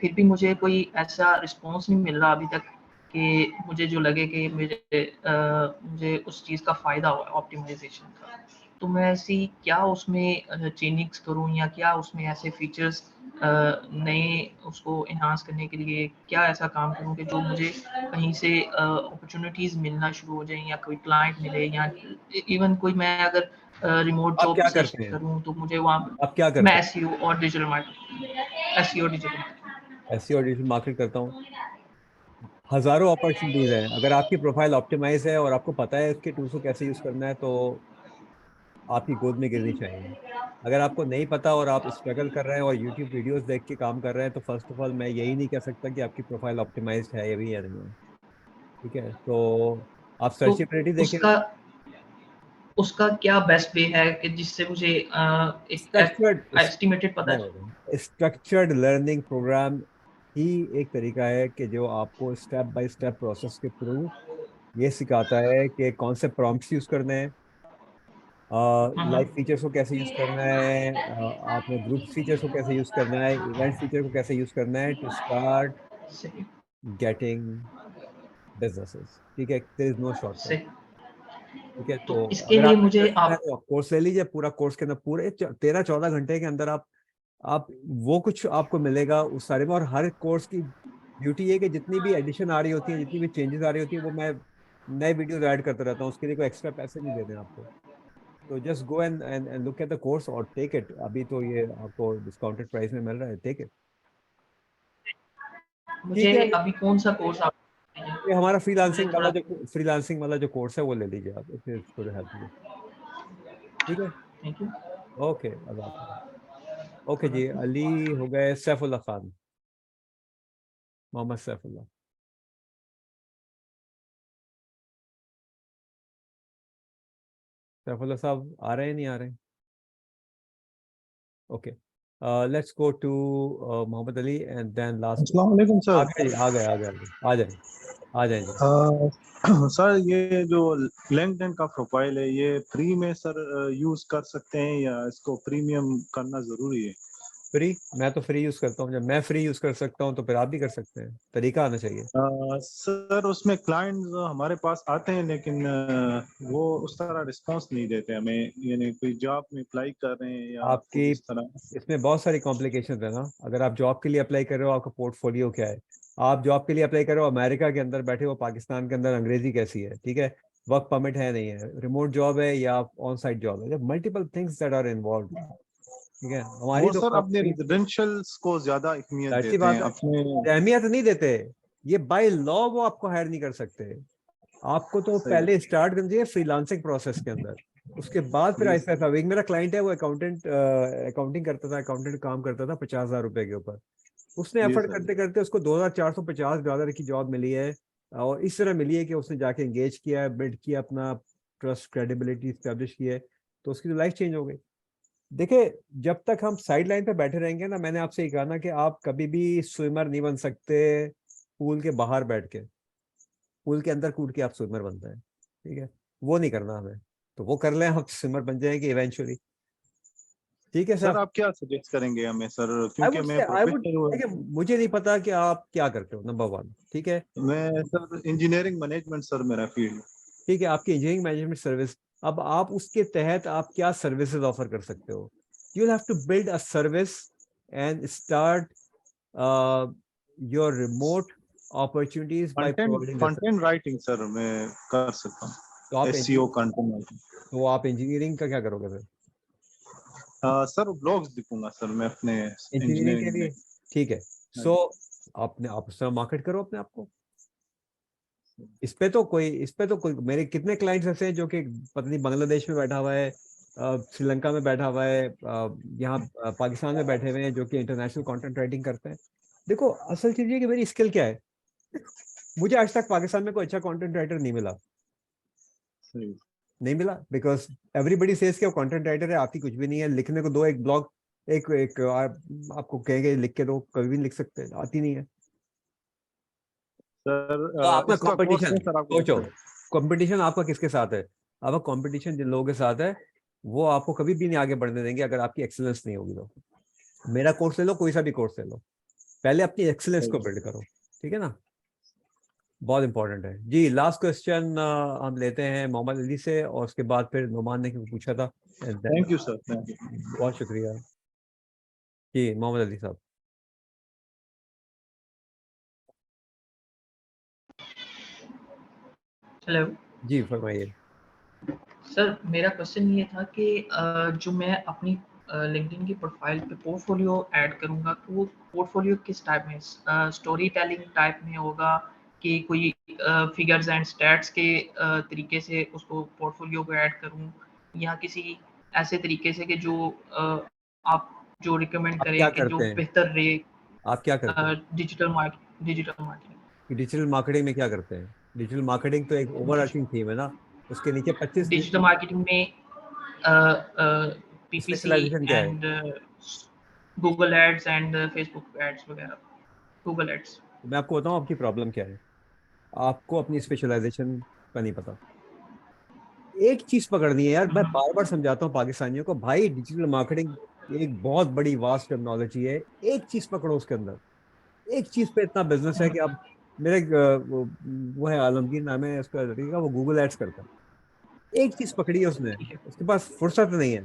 फिर भी मुझे कोई ऐसा रिस्पॉन्स नहीं मिल रहा अभी तक कि मुझे जो लगे कि मुझे उस चीज़ का फ़ायदा हुआ ऑप्टिमाइज़ेशन का। तो मैं ऐसी क्या उसमें चेंजिंग्स करूँ या क्या उसमें ऐसे फीचर्स नए उसको एनहांस करने के लिए क्या ऐसा काम करूँ कि जो मुझे कहीं से अपॉर्चुनिटीज़ मिलना शुरू हो जाएँ या कोई क्लाइंट मिले या इवन कोई मैं अगर रिमोट आप जॉब क्या सर्च करते हैं? करूँ तो मुझे वहाँ आप क्या मैं करते एसईओ और डिजिटल मार्केटिंग एसईओ डिजिटल हैं? एसईओ और डिजिटल मार्केट करता हूँ। हजारों अपॉर्चुनिटीज हैं। अगर आपकी प्रोफाइल ऑप्टिमाइज है और आपको पता है उसके टूल्स को कैसे यूज करना है, तो आपकी गोद में गिरनी चाहिए। अगर आपको नहीं पता और आप स्ट्रगल कर रहे हैं और यूट्यूब वीडियोस देख के काम कर रहे हैं, तो फर्स्ट ऑफ ऑल मैं यही नहीं कह सकता कि आपकी प्रोफाइल ऑप्टिमाइज्ड है या भी या नहीं है। ठीक है, तो आप तो सर्चिबिलिटी देखें। उसका उसका क्या बेस्ट वे है कि जिससे मुझे एक स्ट्रक्चर्ड एस्टिमेटेड पता है? स्ट्रक्चर्ड लर्निंग प्रोग्राम ही एक तरीका है कि जो आपको स्टेप बाय स्टेप प्रोसेस के थ्रू ये सिखाता है कि कौन से प्रॉम्प्ट्स यूज करने हैं, लाइव फीचर्स को कैसे यूज करना है, आपने ग्रुप फीचर्स को कैसे यूज करना है, इवेंट फीचर को कैसे यूज करना है टू स्टार्ट सही गेटिंग बिजनेसेस। ठीक है, देयर इज नो शॉर्टकट। सही। ठीक है, तो तो इसके अगर लिए आपको मुझे इंटरेस्ट है आप तो आप कोर्स ले लीजिए। पूरा कोर्स के अंदर पूरे 13-14 घंटे के अंदर आप वो कुछ आपको मिलेगा उस सारे में। और हर कोर्स की ब्यूटी ये कि जितनी भी एडिशन आ रही होती है, जितनी भी चेंजेस आ रही होती है, वो मैं नए वीडियोस ऐड करता रहता हूँ। उसके लिए कोई एक्स्ट्रा पैसे नहीं देने आपको। तो just go and look at the course और टेक इट। अभी तो ये आपको डिस्काउंटेड प्राइस में मिल रहा है, टेक इट। मुझे ठीक है, अभी कौन सा कोर्स आप ये हमारा मुझे थोड़ा फ्रीलांसिंग वाला जो कोर्स है वो ले लीजिए आप, इसमें थोड़ा हेल्प होगी। ठीक है, थैंक यू। ओके, अल्लाह हाफ़िज़। ओके जी, अली हो गए। सैफुल्ला खान, मोहम्मद सैफुल्ला। सैफुल्ला साहब आ रहे हैं, नहीं आ रहे? Okay, let's go to Mohammad Ali and then last. अस्सलाम वालेकुम आ सर। गए आ गए आ गए आ जाए, आ जाए जी। सर ये जो लिंक्डइन का प्रोफाइल है ये फ्री में सर यूज कर सकते हैं या इसको प्रीमियम करना जरूरी है? फ्री, मैं तो फ्री यूज करता हूँ। जब मैं फ्री यूज कर सकता हूँ तो फिर आप भी कर सकते हैं। तरीका आना चाहिए। सर उसमें क्लाइंट्स हमारे पास आते हैं लेकिन वो उस तरह रिस्पांस नहीं देते हमें, यानी कोई जॉब में अप्लाई कर रहे हैं या आपकी इस तरह। इसमें बहुत सारी कॉम्प्लिकेशंस है ना। अगर आप जॉब के लिए अप्लाई कर रहे हो, आपका पोर्टफोलियो क्या है? आप जॉब के लिए अप्लाई कर रहे हो अमेरिका के अंदर बैठे हो, पाकिस्तान के अंदर अंग्रेजी कैसी है? ठीक है, वर्क परमिट है नहीं है, रिमोट जॉब है या ऑन साइट जॉब है, multiple things that are involve. ठीक है, हमारी वो तो सर अपने कंपनी, रेजिडेंशियल्स को ज्यादा अहमियत जाहिर सी देते बात हैं है, अपने। अहमियत नहीं देते। ये बाय लॉ वो आपको हायर नहीं कर सकते। आपको तो सही। पहले स्टार्ट करना चाहिए फ्रीलांसिंग प्रोसेस के अंदर, उसके बाद फिर जी ऐसा सर। था। एक मेरा क्लाइंट है, वो अकाउंटिंग करता था, अकाउंटेंट काम करता था 50,000 रुपए के ऊपर। उसने जी एफर्ट सर। करते करते उसको $2,450 की जॉब मिली है। और इस तरह मिली है कि उसने जाके एंगेज किया, बिल्ड किया, अपना ट्रस्ट क्रेडिबिलिटी स्टैब्लिश की है, तो उसकी लाइफ चेंज हो गई। देखिए, जब तक हम साइड लाइन पे बैठे रहेंगे ना, मैंने आपसे ये कहा ना कि आप कभी भी स्विमर नहीं बन सकते पूल के बाहर बैठ के। पूल के अंदर कूद के आप स्विमर बनते हैं। ठीक है, वो नहीं करना हमें। तो वो कर लें, हम स्विमर बन जाएंगे इवेंचुअली। ठीक है सर सर। आप क्या सजेस्ट करेंगे हमें सर, क्योंकि मैं आई वुड प्रोफेशनल हूँ। देखिए, मुझे नहीं पता कि आप क्या करते हो, नंबर वन। ठीक है, मैं सर इंजीनियरिंग मैनेजमेंट सर मेरा फील्ड। ठीक है, आपकी इंजीनियरिंग मैनेजमेंट सर्विस। अब आप उसके तहत आप क्या सर्विसेज ऑफर कर सकते हो? You have to build a service and start your remote opportunities by content providing this. Content writing sir मैं कर सकता तो हूँ, एसईओ कंटेंट राइटिंग। आप इंजीनियरिंग का क्या करोगे फिर? सर ब्लॉग्स लिखूंगा सर मैं अपने इंजीनियरिंग के इंजीनियरिंग में। लिए, ठीक है। हाँ सो जी। आपने आप उस तरह मार्केट करो अपने आप को। इस पे तो कोई मेरे कितने क्लाइंट्स ऐसे हैं जो कि पता नहीं बांग्लादेश में बैठा हुआ है, श्रीलंका में बैठा हुआ है, यहाँ पाकिस्तान में बैठे हुए हैं, जो कि इंटरनेशनल कंटेंट राइटिंग करते हैं। देखो, असल चीज ये कि मेरी स्किल क्या है। मुझे आज तक पाकिस्तान में कोई अच्छा कंटेंट राइटर नहीं मिला। सही। नहीं मिला बिकॉज एवरीबडी सेज कि वो कंटेंट राइटर है। आपकी कुछ भी नहीं है, लिखने को दो एक ब्लॉग, एक एक आपको कहेंगे लिख के दो, कभी भी नहीं लिख सकते, आती नहीं है। तो सर आपका इसका कोर्स कंपटीशन है सर आपको? सोचो, कंपटीशन आपका किसके साथ है? आपका कंपटीशन जिन लोगों के साथ है, वो आपको कभी भी नहीं आगे बढ़ने देंगे अगर आपकी एक्सेलेंस नहीं होगी। तो मेरा कोर्स ले लो, कोई सा भी कोर्स ले लो, पहले अपनी एक्सेलेंस को बिल्ड करो। ठीक है ना, बहुत इंपॉर्टेंट है जी। लास्ट क्वेश्चन हम लेते हैं मोहम्मद अली से, और उसके बाद फिर नुमान ने क्यों पूछा था। And then, thank you sir, thank you. बहुत शुक्रिया जी, मोहम्मद अली साहब। हेलो जी फरमाइए। सर मेरा क्वेश्चन ये था कि जो मैं अपनी लिंक्डइन की प्रोफाइल पे पोर्टफोलियो ऐड करूंगा तो वो पोर्टफोलियो किस टाइप में, स्टोरी टेलिंग टाइप में होगा कि कोई फिगर्स एंड स्टैट्स के तरीके से उसको पोर्टफोलियो को ऐड करूं, या किसी ऐसे तरीके से कि जो आप जो रिकमेंड आप करें क्या कि जो करते हैं? बेहतर रहे आप क्या करते हैं? Digital marketing. डिजिटल मार्केटिंग में क्या करते हैं? डिजिटल मार्केटिंग तो एक ओवरआर्चिंग थीम है ना, उसके नीचे 25 डिजिटल मार्केटिंग में पीपीसी स्पेशलाइजेशन क्या है? And Google ads and Facebook ads वगैरह, गूगल एड्स। मैं आपको बताऊं आपकी प्रॉब्लम क्या है। आपको अपनी स्पेशलाइजेशन का नहीं पता। एक चीज पकड़नी है यार, मैं बार बार समझाता हूँ पाकिस्तानियों को, भाई डिजिटल मार्केटिंग एक बहुत बड़ी वास्ट टेक्नोलॉजी है। एक चीज पकड़ो उसके अंदर, एक चीज पे इतना बिजनेस है कि आप मेरे वो है आलमगीर नाम है उसका लड़के का, वो गूगल एड्स करता है। एक चीज पकड़ी है उसने, उसके पास फुर्सत नहीं है।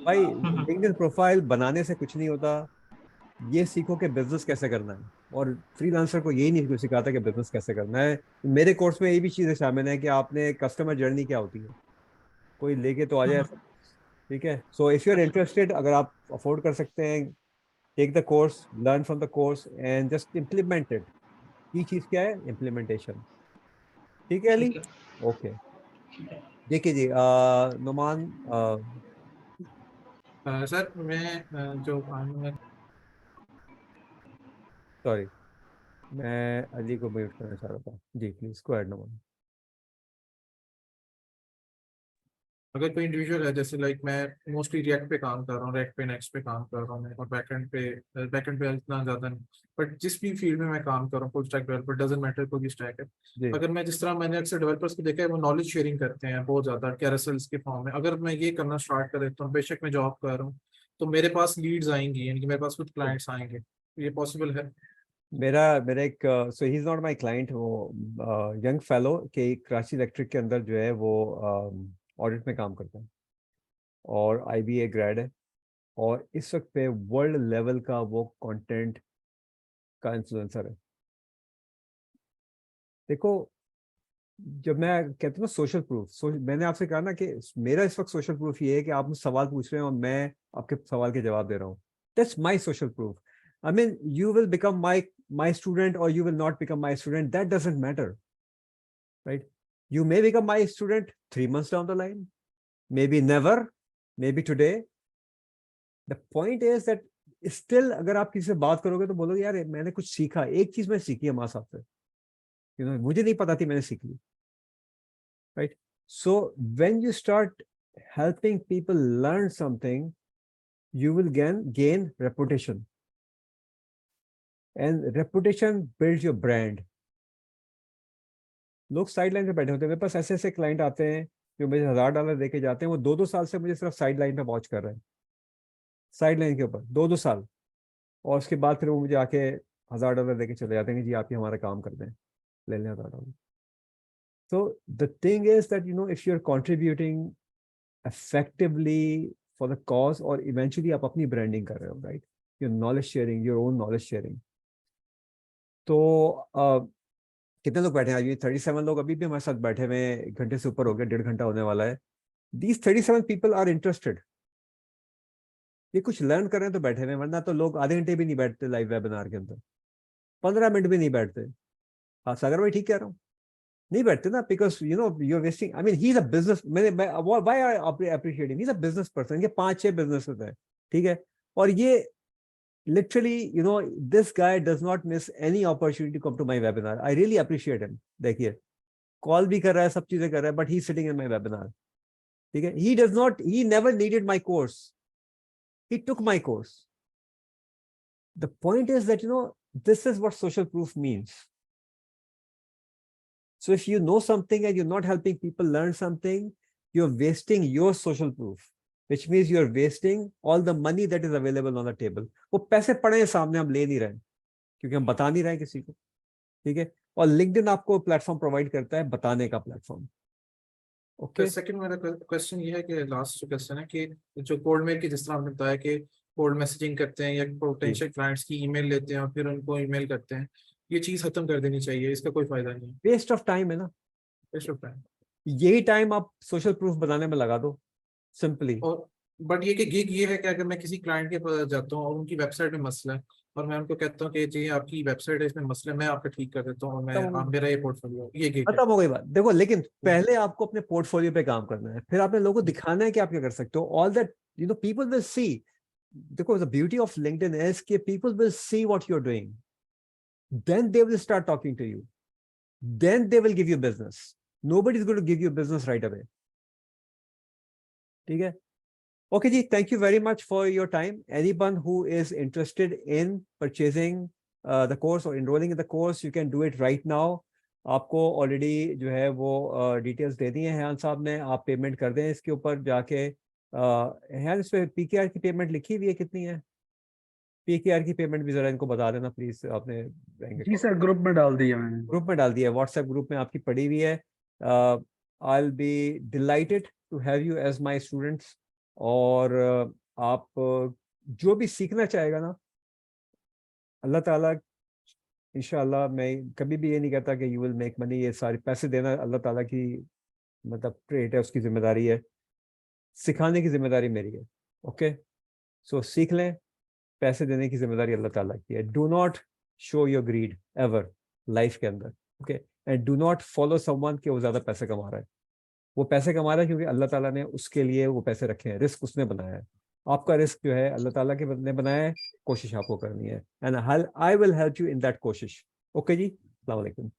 भाई लिंक्डइन प्रोफाइल बनाने से कुछ नहीं होता, ये सीखो कि बिजनेस कैसे करना है। और फ्रीलांसर को यही नहीं सिखाता कि बिजनेस कैसे करना है। मेरे कोर्स में ये भी चीजें शामिल है कि आपने कस्टमर जर्नी क्या होती है, कोई लेके तो आ जाए सब। ठीक है, so if you are interested, अगर आप अफोर्ड कर सकते हैं, take the course, learn from the course and just implement it. की चीज क्या है? इम्प्लीमेंटेशन। ठीक है अली? ओके, देखिए जी नुमान, सर मैं जो सॉरी, मैं अली को म्यूट करना चाह रहा था जी, प्लीज गो अहेड नुमान। अगर कोई इंडिविजुअल है, जैसे लाइक मैं मोस्टली रिएक्ट पे काम कर रहा हूँ, रिएक्ट पे नेक्स्ट पे काम कर रहा हूँ और बैकएंड पे इतना ज़्यादा नहीं, बट जिस भी फील्ड में मैं काम कर रहा हूँ, full stack developer, doesn't matter कोई भी स्टैक है। जी अगर मैं जिस तरह मैंने अक्सर डेवलपर्स को देखा है, वो नॉलेज शेयरिंग करते हैं बहुत ज़्यादा कैरोसेल्स के फॉर्म में। अगर मैं ये करना स्टार्ट कर देता हूँ, बेशक मैं जॉब कर रहा हूँ, तो मेरे पास लीड्स आएंगी, यानी कि मेरे पास कुछ क्लाइंट्स आएंगे। ये पॉसिबल है? मेरा मेरा एक, so he is not my client, वो यंग फेलो के कराची इलेक्ट्रिक के अंदर जो है वो ऑडिट में काम करता है और IBA ग्रेड है, और इस वक्त पे वर्ल्ड लेवल का वो कंटेंट का इन्फ्लुएंसर है। देखो, जब मैं कहता हूँ सोशल प्रूफ, मैंने आपसे कहा ना कि मेरा इस वक्त सोशल प्रूफ ये है कि आप मुझे सवाल पूछ रहे हैं और मैं आपके सवाल के जवाब दे रहा हूँ। That's my social proof. I mean you will become my student और you will not become my student, that doesn't matter, right? You may become my student 3 months down the line, maybe never, maybe today. The point is that still अगर आप किसी से बात करोगे तो बोलोगे यार मैंने कुछ सीखा, एक चीज मैं सीखी है माँ साहब से, मुझे नहीं पता थी, मैंने सीख ली, right? So when you start helping people learn something, you will gain reputation, and reputation builds your brand. लोग साइड लाइन पे बैठे होते हैं, मेरे पास ऐसे ऐसे क्लाइंट आते हैं जो मुझे $1000 देके जाते हैं, वो 2-2 साल से मुझे सिर्फ साइड लाइन पे वॉच कर रहे हैं, साइड लाइन के ऊपर 2-2 साल, और उसके बाद फिर वो मुझे आके $1000 देके चले जाते हैं कि जी आप ही हमारा काम कर दें, ले लें $1000। तो the thing is that if you are contributing effectively for the cause, और इवेंचुअली आप अपनी ब्रांडिंग कर रहे हो, right? Your knowledge sharing, your own knowledge sharing. तो कितने लोग बैठे हैं आज? 37 लोग अभी भी हमारे साथ बैठे हुए हैं, 1 घंटे से ऊपर हो गया, 1.5 घंटा होने वाला है। These 37 people are interested, ये कुछ लर्न कर रहे हैं तो बैठे हुए हैं, वरना तो लोग आधे घंटे भी नहीं बैठते लाइव वेबिनार के अंदर, 15 मिनट भी नहीं बैठते। हाँ सागर भाई ठीक कह रहा हूँ, नहीं बैठते ना, because you are wasting. I mean he is a business, why I appreciate him, he is a business person, ये 5-6 बिजनेस है, ठीक है, और ये literally this guy does not miss any opportunity to come to my webinar. I really appreciate him. देखिए call भी कर रहा है, सब चीजें कर रहा है, but he sitting in my webinar, ठीक है। He never needed my course, he took my course. The point is that this is what social proof means. So if you know something and you're not helping people learn something, you're wasting your social proof, which means you're wasting all the money that is available on the table. वो पैसे पड़े हैं सामने, हम ले नहीं रहे क्योंकि हम बता नहीं रहे किसी को, ठीक है। और लिंक्डइन आपको प्लेटफॉर्म प्रोवाइड करता है बताने का प्लेटफॉर्म। ओके, सेकंड मेरा क्वेश्चन ये है कि लास्ट जो क्वेश्चन है कि जो कोल्ड मेल की, जिस तरह आपने बताया कि कोल्ड मैसेजिंग करते हैं या पोटेंशियल क्लाइंट्स की ईमेल लेते हैं और फिर उनको ईमेल करते हैं, ये चीज खत्म कर देनी चाहिए, इसका कोई फायदा नहीं है? वेस्ट ऑफ टाइम है ना, वेस्ट ऑफ टाइम। यही टाइम आप सोशल प्रूफ बनाने में लगा दो सिंपली। और बट ये कि गिग ये है कि अगर मैं किसी क्लाइंट के पास जाता हूँ और उनकी वेबसाइट में मसला है और मैं उनको कहता हूँ कि जी आपकी वेबसाइट है इसमें मसला है, मैं आपका ठीक कर देता हूँ और मैं मेरा ये पोर्टफोलियो, ये गिग है। खत्म हो गई बात। देखो लेकिन पहले आपको अपने पोर्टफोलियो पे काम करना है, फिर आपने लोगों को दिखाना है कि आप क्या कर सकते हो। All that you know people will see. देखो the beauty of LinkedIn is कि people will see what you are doing, then they will start talking to you, then they will give you business. Nobody is going to give you business right away. ठीक है, okay ji, thank you very much for your time. Anyone who is interested in purchasing the course or enrolling in the course, you can do it right now. आपको already जो है वो details दे दी हैं हैन साहब ने, आप पेमेंट कर दें इसके ऊपर जाके। हैन इस पे पीकेआर की पेमेंट लिखी हुई है, कितनी है पीकेआर की पेमेंट भी जरा इनको बता देना प्लीज। आपने जी सर ग्रुप में डाल दिया मैंने, ग्रुप में डाल दिया है, व्हाट्सएप ग्रुप में आपकी पड़ी हुई है। I will be delighted to have you as my students. और आप जो भी सीखना चाहेगा ना, अल्लाह ताला इंशाल्लाह, मैं कभी भी ये नहीं कहता कि यू विल मेक मनी, ये सारे पैसे देना अल्लाह ताला की मतलब ट्रेट है, उसकी जिम्मेदारी है, सिखाने की जिम्मेदारी मेरी है। ओके, सो सीख लें, पैसे देने की जिम्मेदारी अल्लाह ताला की है। Do not show your greed ever life के अंदर। Okay, and do not follow someone कि वो ज्यादा पैसे कमा रहा है। वो पैसे कमा रहा है क्योंकि अल्लाह ताला ने उसके लिए वो पैसे रखे हैं, रिस्क उसने बनाया है। आपका रिस्क जो है अल्लाह ताला के ने बनाया है, कोशिश आपको करनी है, and I will help you in that कोशिश। ओके जी, अस्सलाम वालेकुम।